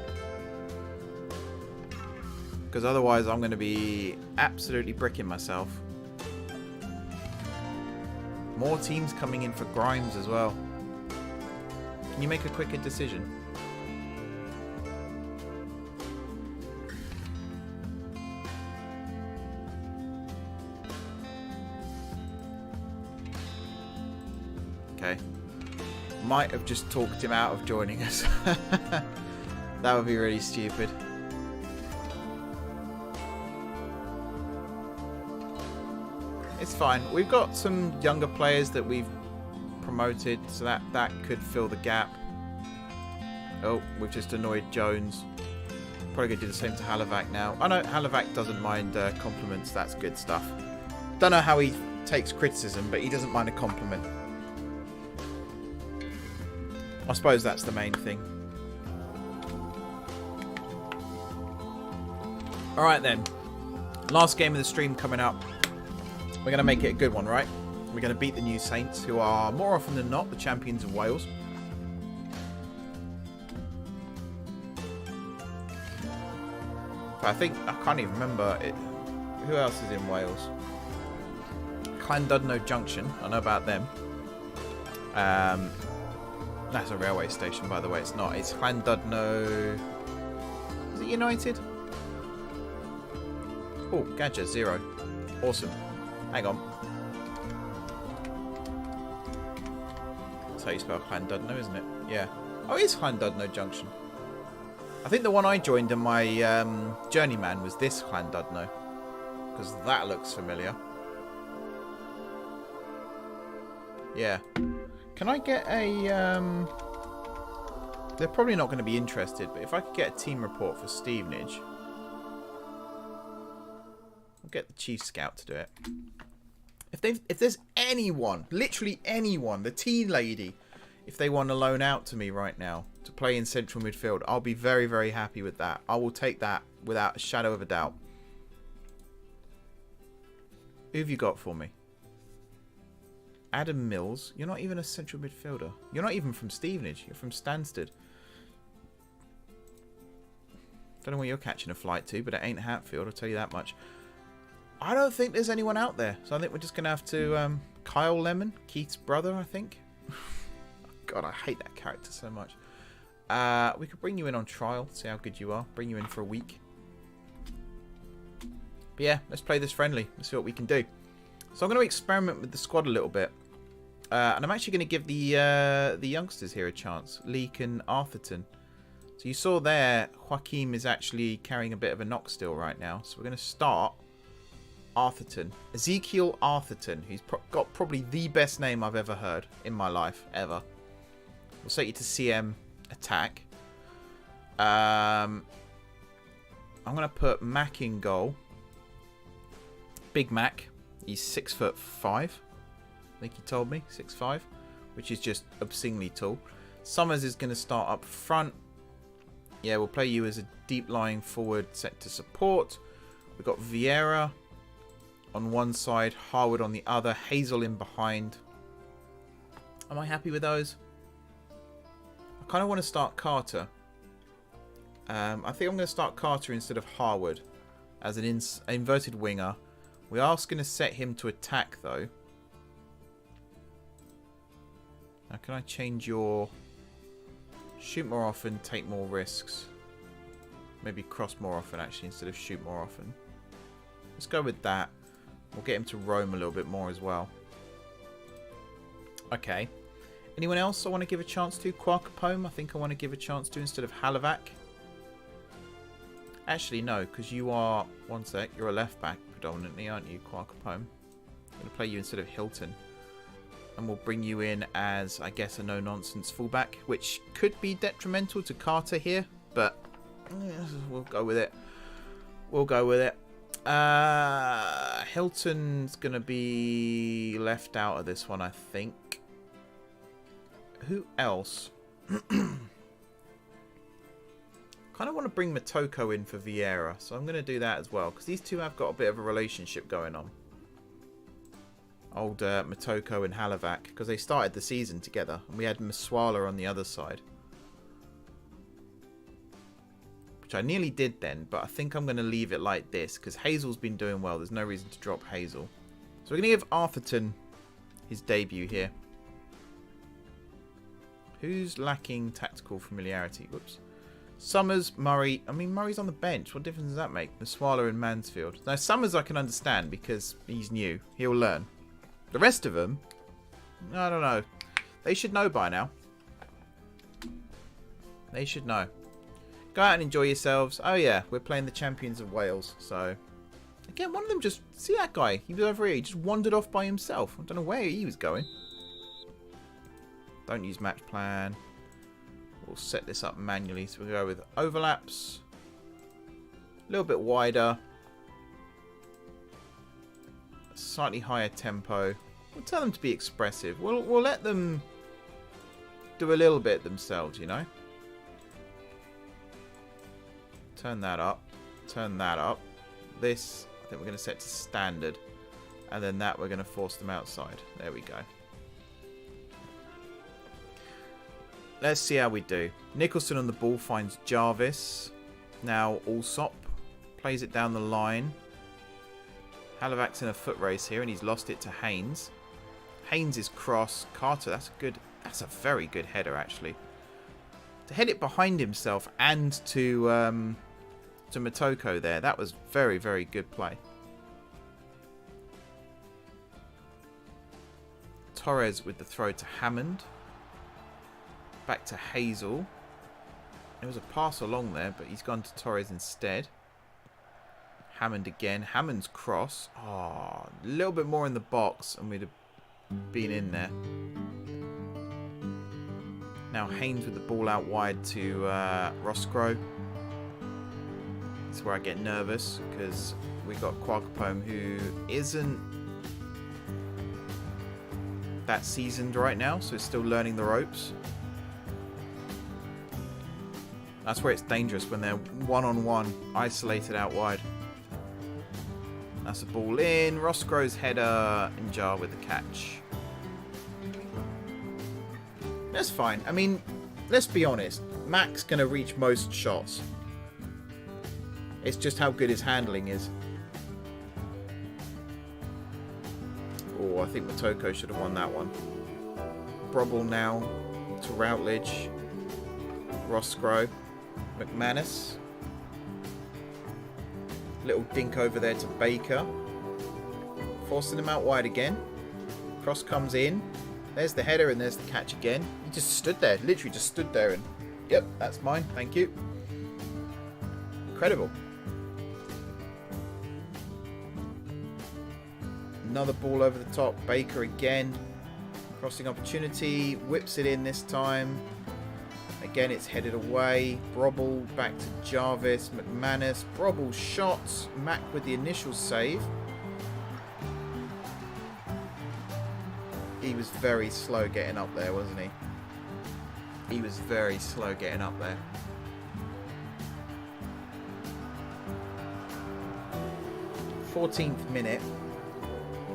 Because otherwise I'm going to be absolutely bricking myself. More teams coming in for Grimes as well. Can you make a quicker decision? Okay. Might have just talked him out of joining us. That would be really stupid. It's fine. We've got some younger players that we've promoted, so that could fill the gap. Oh, we've just annoyed Jones. Probably going to do the same to Halivac now. I know Halivac doesn't mind compliments. That's good stuff. Don't know how he takes criticism, but he doesn't mind a compliment. I suppose that's the main thing. Alright then. Last game of the stream coming up. We're going to make it a good one, right? We're going to beat the New Saints, who are more often than not the champions of Wales. But I think, I can't even remember it. Who else is in Wales? Llandudno Junction. I know about them. That's a railway station, by the way. It's not. It's Llandudno. Is it United? Oh, Gadget 0. Awesome. Hang on. That's how you spell Llandudno, isn't it? Yeah. Oh, it is Llandudno Junction. I think the one I joined in my journeyman was this Llandudno. Because that looks familiar. Yeah. Can I get a... They're probably not going to be interested, but if I could get a team report for Stevenage... I'll get the chief scout to do it. If there's anyone, literally anyone, the tea lady, if they want to loan out to me right now to play in central midfield, I'll be very, very happy with that. I will take that without a shadow of a doubt. Who have you got for me? Adam Mills. You're not even a central midfielder. You're not even from Stevenage. You're from Stansted. Don't know where you're catching a flight to, but it ain't Hatfield, I'll tell you that much. I don't think there's anyone out there, so I think we're just going to have to... Kyle Lemon, Keith's brother, I think. God, I hate that character so much. We could bring you in on trial, see how good you are. Bring you in for a week. But yeah, let's play this friendly. Let's see what we can do. So I'm going to experiment with the squad a little bit. And I'm actually going to give the youngsters here a chance. Leek and Arthurton. So you saw there, Joaquim is actually carrying a bit of a knock still right now. So we're going to start Arthurton. Ezekiel Arthurton, who's got probably the best name I've ever heard in my life, ever. We'll set you to CM attack. I'm going to put Mac in goal. Big Mac. He's 6'5". I think he told me 6'5", which is just obscenely tall. Summers is going to start up front. Yeah, we'll play you as a deep lying forward set to support. We've got Vieira on one side, Harwood on the other, Hazel in behind. Am I happy with those? I kind of want to start Carter. I think I'm going to start Carter instead of Harwood as an inverted winger. We are going to set him to attack though. Now can I change your shoot more often, take more risks? Maybe cross more often actually instead of shoot more often. Let's go with that. We'll get him to roam a little bit more as well. Okay. Anyone else I want to give a chance to? Quarkapome I think I want to give a chance to instead of Halivac. Actually no, because you are, one sec, you're a left back predominantly, aren't you, Quarkapome? I'm going to play you instead of Hilton. And we'll bring you in as, I guess, a no-nonsense fullback, which could be detrimental to Carter here, but we'll go with it. We'll go with it. Hilton's going to be left out of this one, I think. Who else? Kind of want to bring Motoko in for Vieira, so I'm going to do that as well, because these two have got a bit of a relationship going on. Old Motoko and Halivac, because they started the season together, and we had Maswala on the other side. Which I nearly did then, but I think I'm going to leave it like this, because Hazel's been doing well. There's no reason to drop Hazel. So we're going to give Arthurton his debut here. Who's lacking tactical familiarity? Whoops. Summers, Murray. I mean, Murray's on the bench. What difference does that make? Maswala and Mansfield. Now, Summers I can understand because he's new. He'll learn. The rest of them, I don't know. They should know by now. They should know. Go out and enjoy yourselves. Oh, yeah. We're playing the champions of Wales. So, again, one of them just... See that guy? He was over here. He just wandered off by himself. I don't know where he was going. Don't use match plan. We'll set this up manually. So we'll go with overlaps. A little bit wider. Slightly higher tempo. We'll tell them to be expressive. We'll let them do a little bit themselves, you know. Turn that up. Turn that up. This, I think we're going to set to standard. And then that we're going to force them outside. There we go. Let's see how we do. Nicholson on the ball finds Jarvis. Now Allsop plays it down the line. Halivac's in a foot race here and he's lost it to Haynes. Haynes is cross. Carter, that's a very good header actually. To head it behind himself and to Motoko there, that was very, very good play. Torres with the throw to Hammond. Back to Hazel. There was a pass along there, but he's gone to Torres instead. Hammond again. Hammond's cross. Oh, a little bit more in the box and we'd have been in there. Now Haynes with the ball out wide to Roscrow. That's where I get nervous because we got Quarkapome who isn't that seasoned right now, so he's still learning the ropes. That's where it's dangerous when they're one-on-one, isolated out wide. That's a ball in. Roscrow's header in jar with the catch. That's fine. I mean, let's be honest. Mac's going to reach most shots. It's just how good his handling is. Oh, I think Motoko should have won that one. Brobble now to Routledge. Roscrow. McManus. Little dink over there to Baker. Forcing him out wide again. Cross comes in. There's the header and there's the catch again. He just stood there. Literally just stood there and... Yep, that's mine. Thank you. Incredible. Another ball over the top. Baker again. Crossing opportunity. Whips it in this time. Again, it's headed away. Brobble back to Jarvis. McManus. Brobble shots. Mac with the initial save. was very slow getting up there, wasn't he? He was very slow getting up there. "14th minute.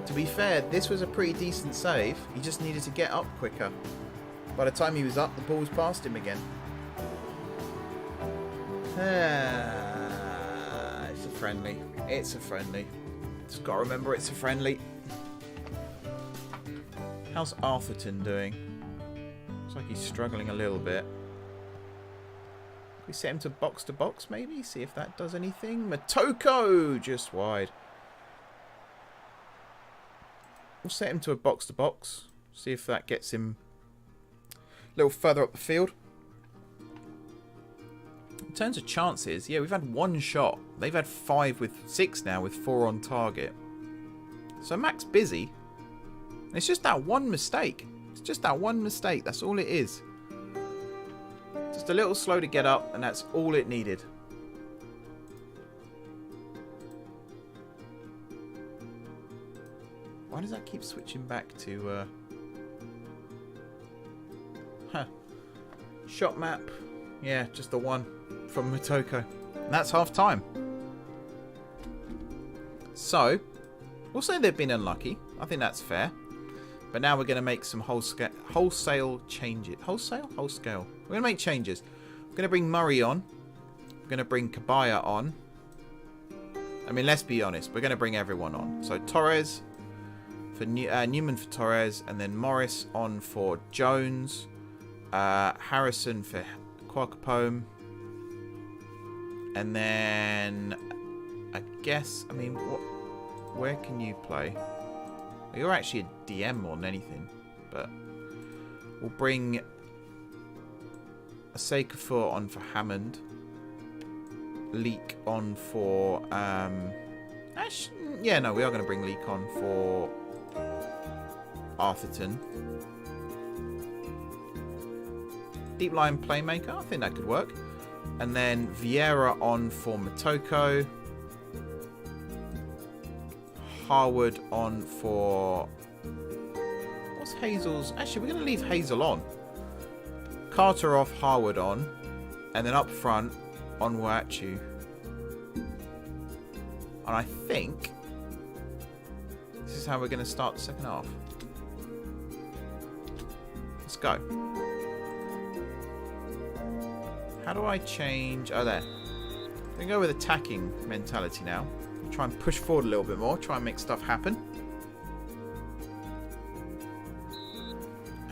To be fair, this was a pretty decent save. He just needed to get up quicker. By the time he was up, the ball was past him again. It's a friendly. It's a friendly. Just got to remember it's a friendly. How's Arthurton doing? Looks like he's struggling a little bit. Can we set him to box maybe? See if that does anything. Motoko! Just wide. We'll set him to a box. See if that gets him a little further up the field. In terms of chances, yeah, we've had 1 shot. They've had 5 with 6 now with 4 on target. So Mac's busy. It's just that one mistake. It's just that one mistake. That's all it is. Just a little slow to get up, and that's all it needed. Why does that keep switching back to... Shot map. Yeah, just the one from Motoko. And that's half time. So, we'll say they've been unlucky. I think that's fair. But now we're going to make some wholesale changes. Wholesale? Wholesale. We're going to make changes. We're going to bring Murray on. We're going to bring Kabaya on. I mean, let's be honest. We're going to bring everyone on. So Torres for Newman for Torres. And then Morris on for Jones. Harrison for Kwakapome. And then I guess, I mean, where can you play? You're actually a DM more than anything, but we'll bring Asekafor on for Hammond, Leek on for actually, yeah, no, we are going to bring Leek on for Arthurton. Deep line playmaker, I think that could work. And then Vieira on for Motoko. Harwood on for... What's Hazel's? Actually, we're going to leave Hazel on. Carter off, Harwood on. And then up front, on Wachu. And I think this is how we're going to start the second half. Let's go. How do I change... Oh, there. I'm going to go with attacking mentality now. Try and push forward a little bit more. Try and make stuff happen.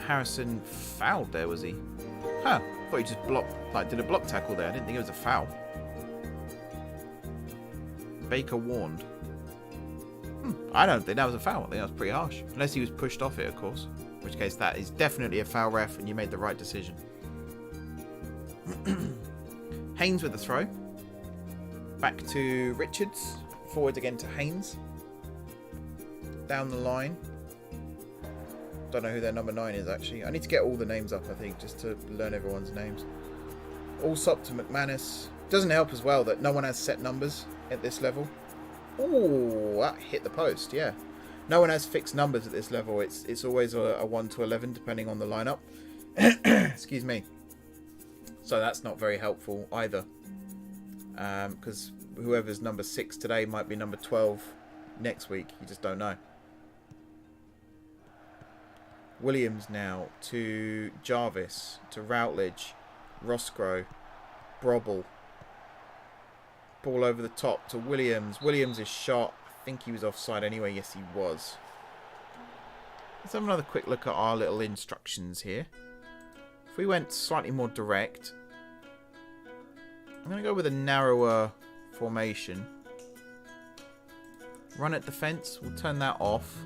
Harrison fouled there, was he? Huh. I thought he just blocked, like, did a block tackle there. I didn't think it was a foul. Baker warned. I don't think that was a foul. I think that was pretty harsh. Unless he was pushed off it, of course. In which case, that is definitely a foul, ref, and you made the right decision. Haynes with the throw. Back to Richards. Forward again to Haynes. Down the line. Don't know who their number 9 is, actually. I need to get all the names up, I think, just to learn everyone's names. Allsop to McManus. Doesn't help as well that no one has set numbers at this level. Oh, that hit the post, yeah. No one has fixed numbers at this level. It's always a 1 to 11, depending on the lineup. Excuse me. So that's not very helpful either. Because whoever's number 6 today might be number 12 next week. You just don't know. Williams now to Jarvis, to Routledge, Roscoe, Brobble. Ball over the top to Williams. Williams is shot. I think he was offside anyway. Yes, he was. Let's have another quick look at our little instructions here. If we went slightly more direct, I'm going to go with a narrower formation. Run at defence. We'll turn that off.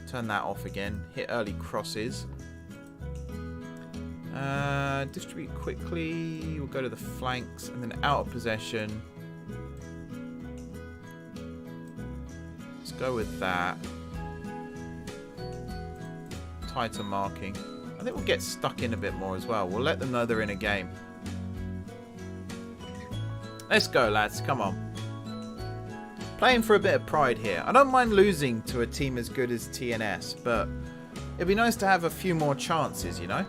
Turn that off again. Hit early crosses. Distribute quickly. We'll go to the flanks and then out of possession. Let's go with that. Tighter marking. I think we'll get stuck in a bit more as well. We'll let them know they're in a game. Let's go, lads. Come on. Playing for a bit of pride here. I don't mind losing to a team as good as TNS, but It'd be nice to have a few more chances, you know.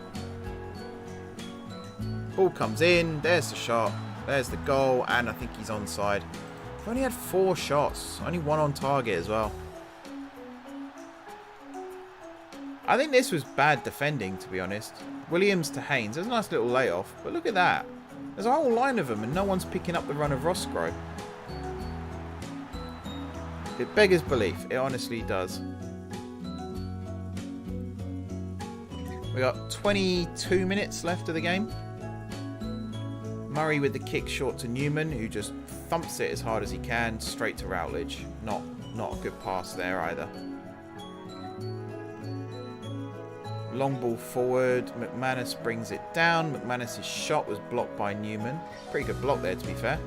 Ball comes in. There's the shot. There's the goal. And I think he's onside. We've only had 4 shots. Only 1 on target as well. I think this was bad defending, to be honest. Williams to Haynes. There's a nice little layoff. But look at that. There's a whole line of them and no one's picking up the run of Roscoe. It beggars belief. It honestly does. We got 22 minutes left of the game. Murray with the kick short to Newman, who just thumps it as hard as he can, straight to Routledge. Not a good pass there either. Long ball forward. McManus brings it down. McManus' shot was blocked by Newman. Pretty good block there, to be fair.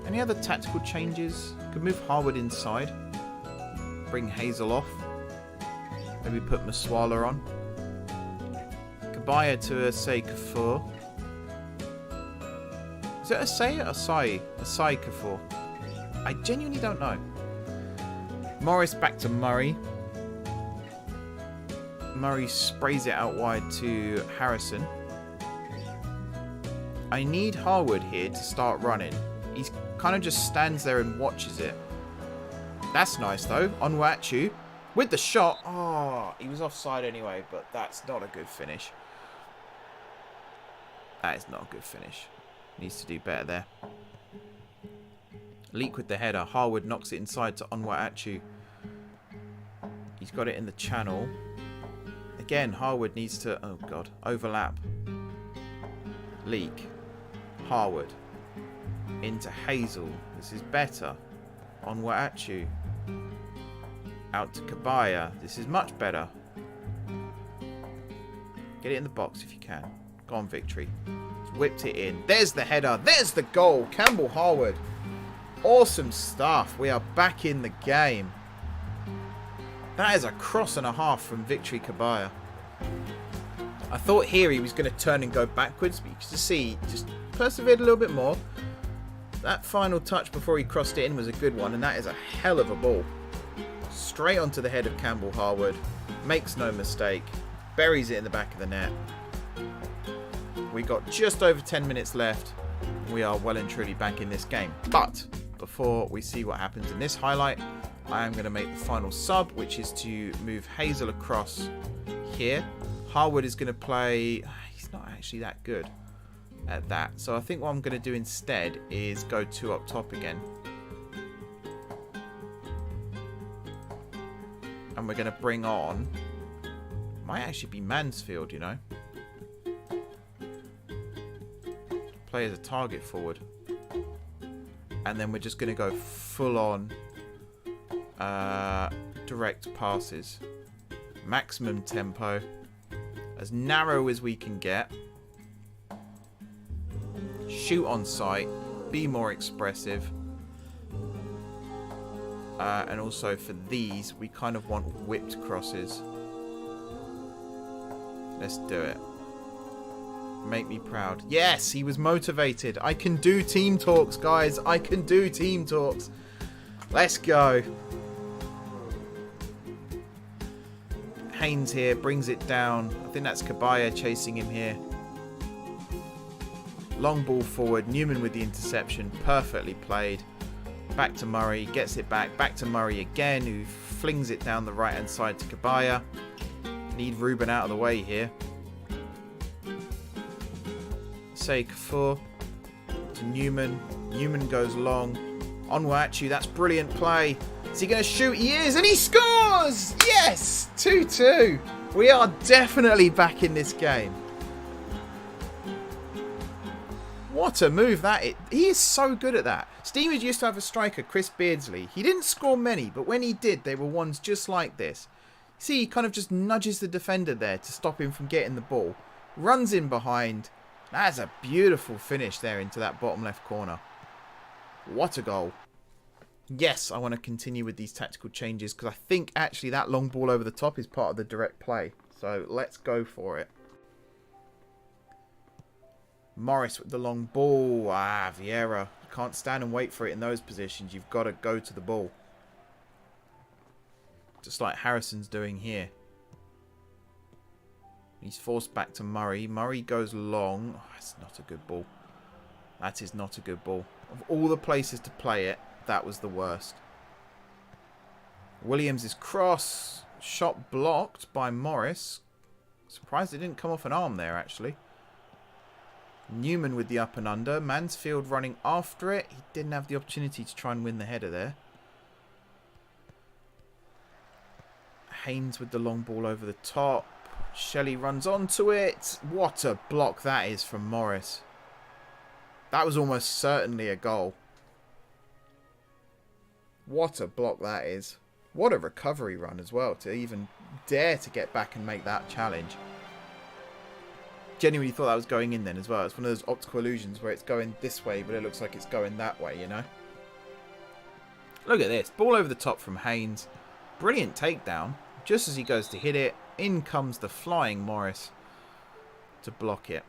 Any other tactical changes? Could move Harwood inside. Bring Hazel off. Maybe put Maswala on. Kabaya to Asai Kafur. Is it Asai or Asai? Asai Kafur. I genuinely don't know. Morris back to Murray. Murray sprays it out wide to Harrison. I need Harwood here to start running. He kind of just stands there and watches it. That's nice though. Onwuachu with the shot. Oh, he was offside anyway, but that's not a good finish. That is not a good finish. Needs to do better there. Leak with the header. Harwood knocks it inside to Onwuachu. He's got it in the channel. Again, Harwood needs to, oh god, overlap. Leak. Harwood. Into Hazel. This is better. Onwuachu. Out to Kabaya. This is much better. Get it in the box if you can. Go on, Victory. Just whipped it in. There's the header. There's the goal. Campbell Harwood. Awesome stuff. We are back in the game. That is a cross and a half from Victory Kabaya. I thought here he was going to turn and go backwards, but you can see he just persevered a little bit more. That final touch before he crossed it in was a good one, and that is a hell of a ball. Straight onto the head of Campbell Harwood. Makes no mistake. Buries it in the back of the net. We got just over 10 minutes left. We are well and truly back in this game. But before we see what happens in this highlight, I am going to make the final sub, which is to move Hazel across here. Harwood is going to play... He's not actually that good at that. So I think what I'm going to do instead is go 2 up top again. And we're going to bring on... Might actually be Mansfield, you know. Play as a target forward. And then we're just going to go full on... direct passes, maximum tempo, as narrow as we can get, shoot on sight, be more expressive, and also for these we kind of want whipped crosses. Let's do it. Make me proud. Yes, he was motivated. I can do team talks, guys. I can do team talks. Let's go. Haynes here brings it down. I think that's Kabaya chasing him here. Long ball forward. Newman with the interception. Perfectly played. Back to Murray. Gets it back. Back to Murray again, who flings it down the right-hand side to Kabaya. Need Ruben out of the way here. Say Kafur to Newman. Newman goes long. Onwuachu. That's brilliant play. Is he going to shoot? He is, and he scores! Yes! 2-2. We are definitely back in this game. What a move that is. He is so good at that. Steamers used to have a striker, Chris Beardsley. He didn't score many, but when he did, they were ones just like this. See, he kind of just nudges the defender there to stop him from getting the ball. Runs in behind. That's a beautiful finish there into that bottom left corner. What a goal. Yes, I want to continue with these tactical changes because I think actually that long ball over the top is part of the direct play. So let's go for it. Morris with the long ball. Ah, Vieira. You can't stand and wait for it in those positions. You've got to go to the ball. Just like Harrison's doing here. He's forced back to Murray. Murray goes long. Oh, that's not a good ball. That is not a good ball. Of all the places to play it, that was the worst. Williams' cross. Shot blocked by Morris. Surprised it didn't come off an arm there, actually. Newman with the up and under. Mansfield running after it. He didn't have the opportunity to try and win the header there. Haynes with the long ball over the top. Shelley runs onto it. What a block that is from Morris. That was almost certainly a goal. What a block that is. What a recovery run as well, to even dare to get back and make that challenge. Genuinely thought that was going in then as well. It's one of those optical illusions where it's going this way, but it looks like it's going that way, you know? Look at this. Ball over the top from Haynes. Brilliant takedown. Just as he goes to hit it, in comes the flying Morris to block it.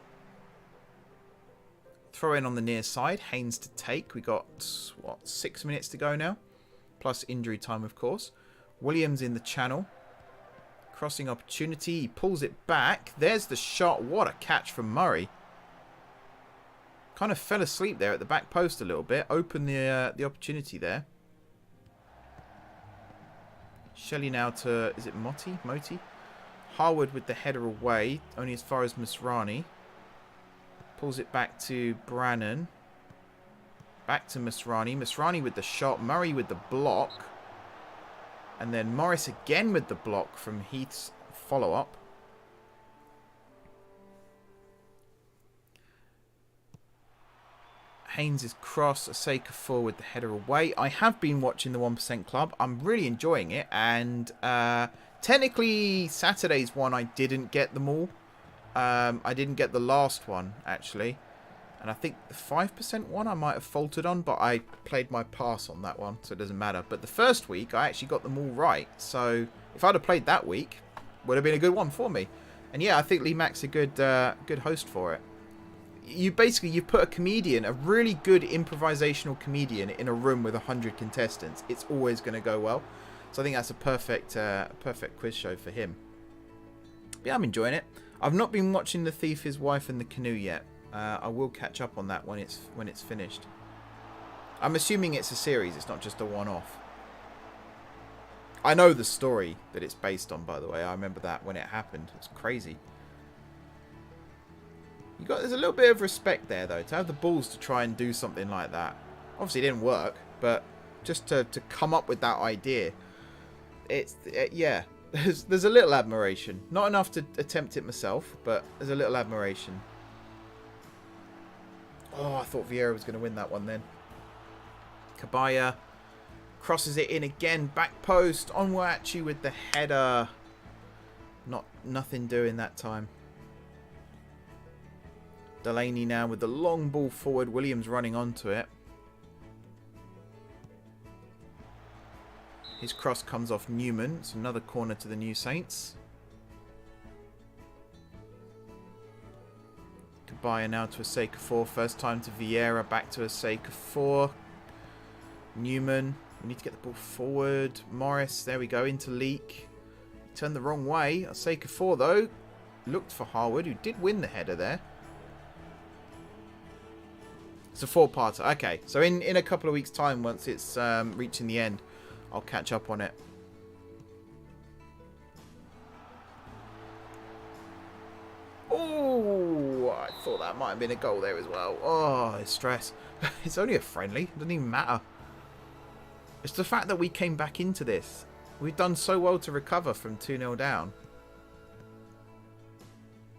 Throw in on the near side. Haynes to take. We got, what, 6 minutes to go now? Plus injury time, of course. Williams in the channel. Crossing opportunity. He pulls it back. There's the shot. What a catch from Murray. Kind of fell asleep there at the back post a little bit. Opened the opportunity there. Shelley now to... Is it Moti? Harwood with the header away. Only as far as Masrani. Pulls it back to Brannan. Back to Masrani. Masrani with the shot. Murray with the block. And then Morris again with the block from Heath's follow-up. Haynes' cross. Aseka full with the header away. I have been watching the 1% Club. I'm really enjoying it. And technically, Saturday's one, I didn't get them all. I didn't get the last one, actually. And I think the 5% one I might have faltered on, but I played my pass on that one, so it doesn't matter. But the first week, I actually got them all right. So if I'd have played that week, would have been a good one for me. And yeah, I think Lee Mack's a good host for it. You put a comedian, a really good improvisational comedian, in a room with 100 contestants. It's always going to go well. So I think that's a perfect quiz show for him. But yeah, I'm enjoying it. I've not been watching The Thief, His Wife and the Canoe yet. I will catch up on that when it's finished. I'm assuming it's a series. It's not just a one-off. I know the story that it's based on, by the way. I remember that when it happened. It's crazy. There's a little bit of respect there, though, to have the balls to try and do something like that. Obviously, it didn't work, but just to come up with that idea, yeah. There's a little admiration. Not enough to attempt it myself, but there's a little admiration. Oh, I thought Vieira was going to win that one then. Kabaya crosses it in again. Back post. Onwachi with the header. Nothing doing that time. Delaney now with the long ball forward. Williams running onto it. His cross comes off Newman. It's another corner to the New Saints. Kabaya now to Aseka 4. First time to Vieira. Back to Aseka 4. Newman. We need to get the ball forward. Morris. There we go. Into Leak. Turned the wrong way. Aseka 4 though. Looked for Harwood, who did win the header there. It's a 4-parter. Okay. So in a couple of weeks' time, once it's reaching the end, I'll catch up on it. Oh, I thought that might have been a goal there as well. Oh, it's stress. It's only a friendly. It doesn't even matter. It's the fact that we came back into this. We've done so well to recover from 2-0 down.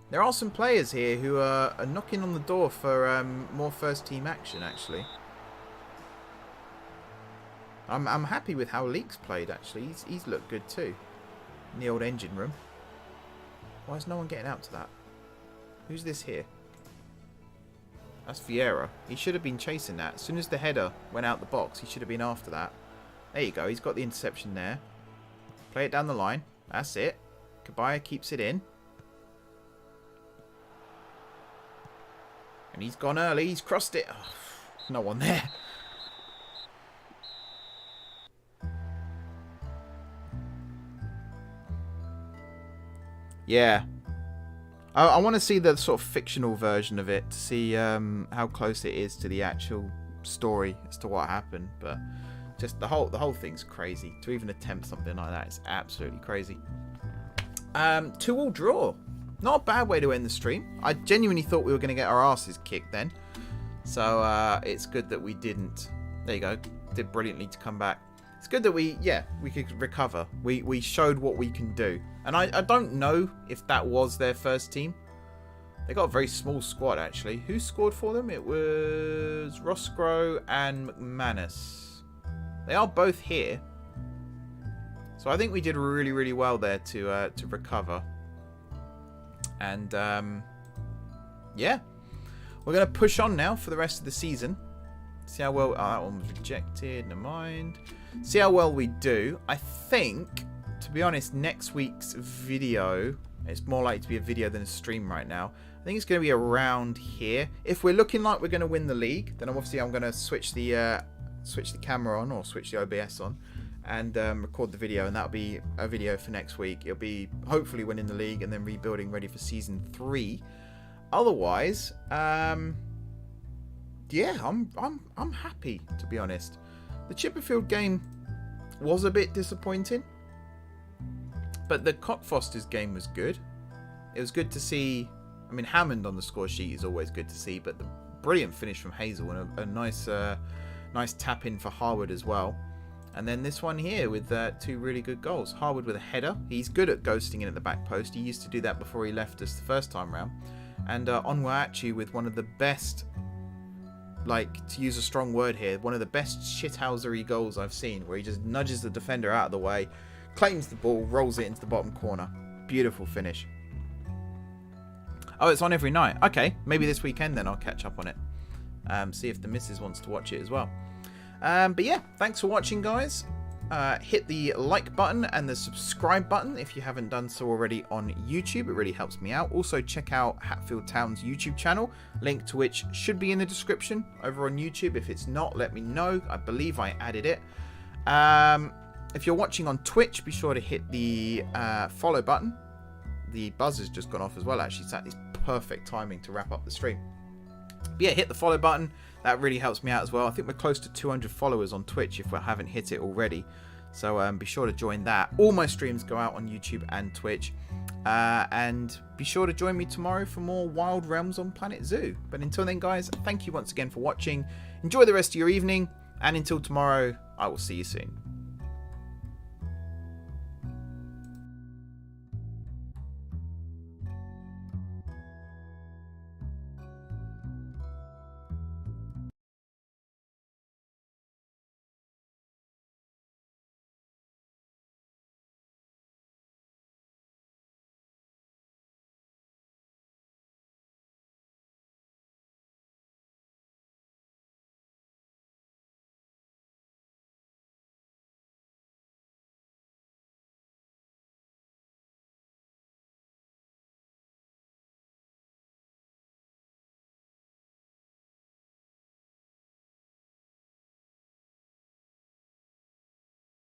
There are some players here who are knocking on the door for more first-team action, actually. I'm happy with how Leak's played, actually. He's looked good too. In the old engine room. Why is no one getting out to that? Who's this here? That's Vieira. He should have been chasing that. As soon as the header went out the box, he should have been after that. There you go. He's got the interception there. Play it down the line. That's it. Kabaya keeps it in. And he's gone early. He's crossed it. Oh, no one there. Yeah. I want to see the sort of fictional version of it to see how close it is to the actual story as to what happened. But just the whole thing's crazy. To even attempt something like that is absolutely crazy. 2-2 draw. Not a bad way to end the stream. I genuinely thought we were going to get our asses kicked then. So it's good that we didn't. There you go. Did brilliantly to come back. It's good that we could recover. We showed what we can do. And I don't know if that was their first team. They got a very small squad, actually. Who scored for them? It was Roscoe and McManus. They are both here. So I think we did really, really well there to recover. And, yeah. We're going to push on now for the rest of the season. See how well... Oh, that one was rejected. Never mind. See how well we do. I think, to be honest, next week's video... It's more likely to be a video than a stream right now. I think it's going to be around here. If we're looking like we're going to win the league, then obviously I'm going to switch the camera on or switch the OBS on and record the video, and that'll be a video for next week. It'll be hopefully winning the league and then rebuilding, ready for season 3. Otherwise, yeah, I'm happy, to be honest. The Chipperfield game was a bit disappointing. But the Cockfosters game was good. It was good to see. I mean, Hammond on the score sheet is always good to see, but the brilliant finish from Hazel and a nice tap in for Harwood as well. And then this one here with 2 really good goals. Harwood with a header. He's good at ghosting in at the back post. He used to do that before he left us the first time round. And Onwaachi with one of the best, like, to use a strong word here, one of the best shithousery goals I've seen, where he just nudges the defender out of the way, claims the ball, rolls it into the bottom corner. Beautiful finish. Oh, it's on every night. Okay, maybe this weekend then I'll catch up on it. See if the missus wants to watch it as well. But yeah, thanks for watching, guys. Hit the like button and the subscribe button if you haven't done so already on YouTube. It really helps me out. Also, check out Hatfield Town's YouTube channel, link to which should be in the description over on YouTube. If it's not, let me know. I believe I added it. If you're watching on Twitch, be sure to hit the follow button. The buzzer's just gone off as well, actually. So that is perfect timing to wrap up the stream. But yeah, hit the follow button. That really helps me out as well. I think we're close to 200 followers on Twitch if we haven't hit it already. So be sure to join that. All my streams go out on YouTube and Twitch. And be sure to join me tomorrow for more Wild Realms on Planet Zoo. But until then, guys, thank you once again for watching. Enjoy the rest of your evening. And until tomorrow, I will see you soon.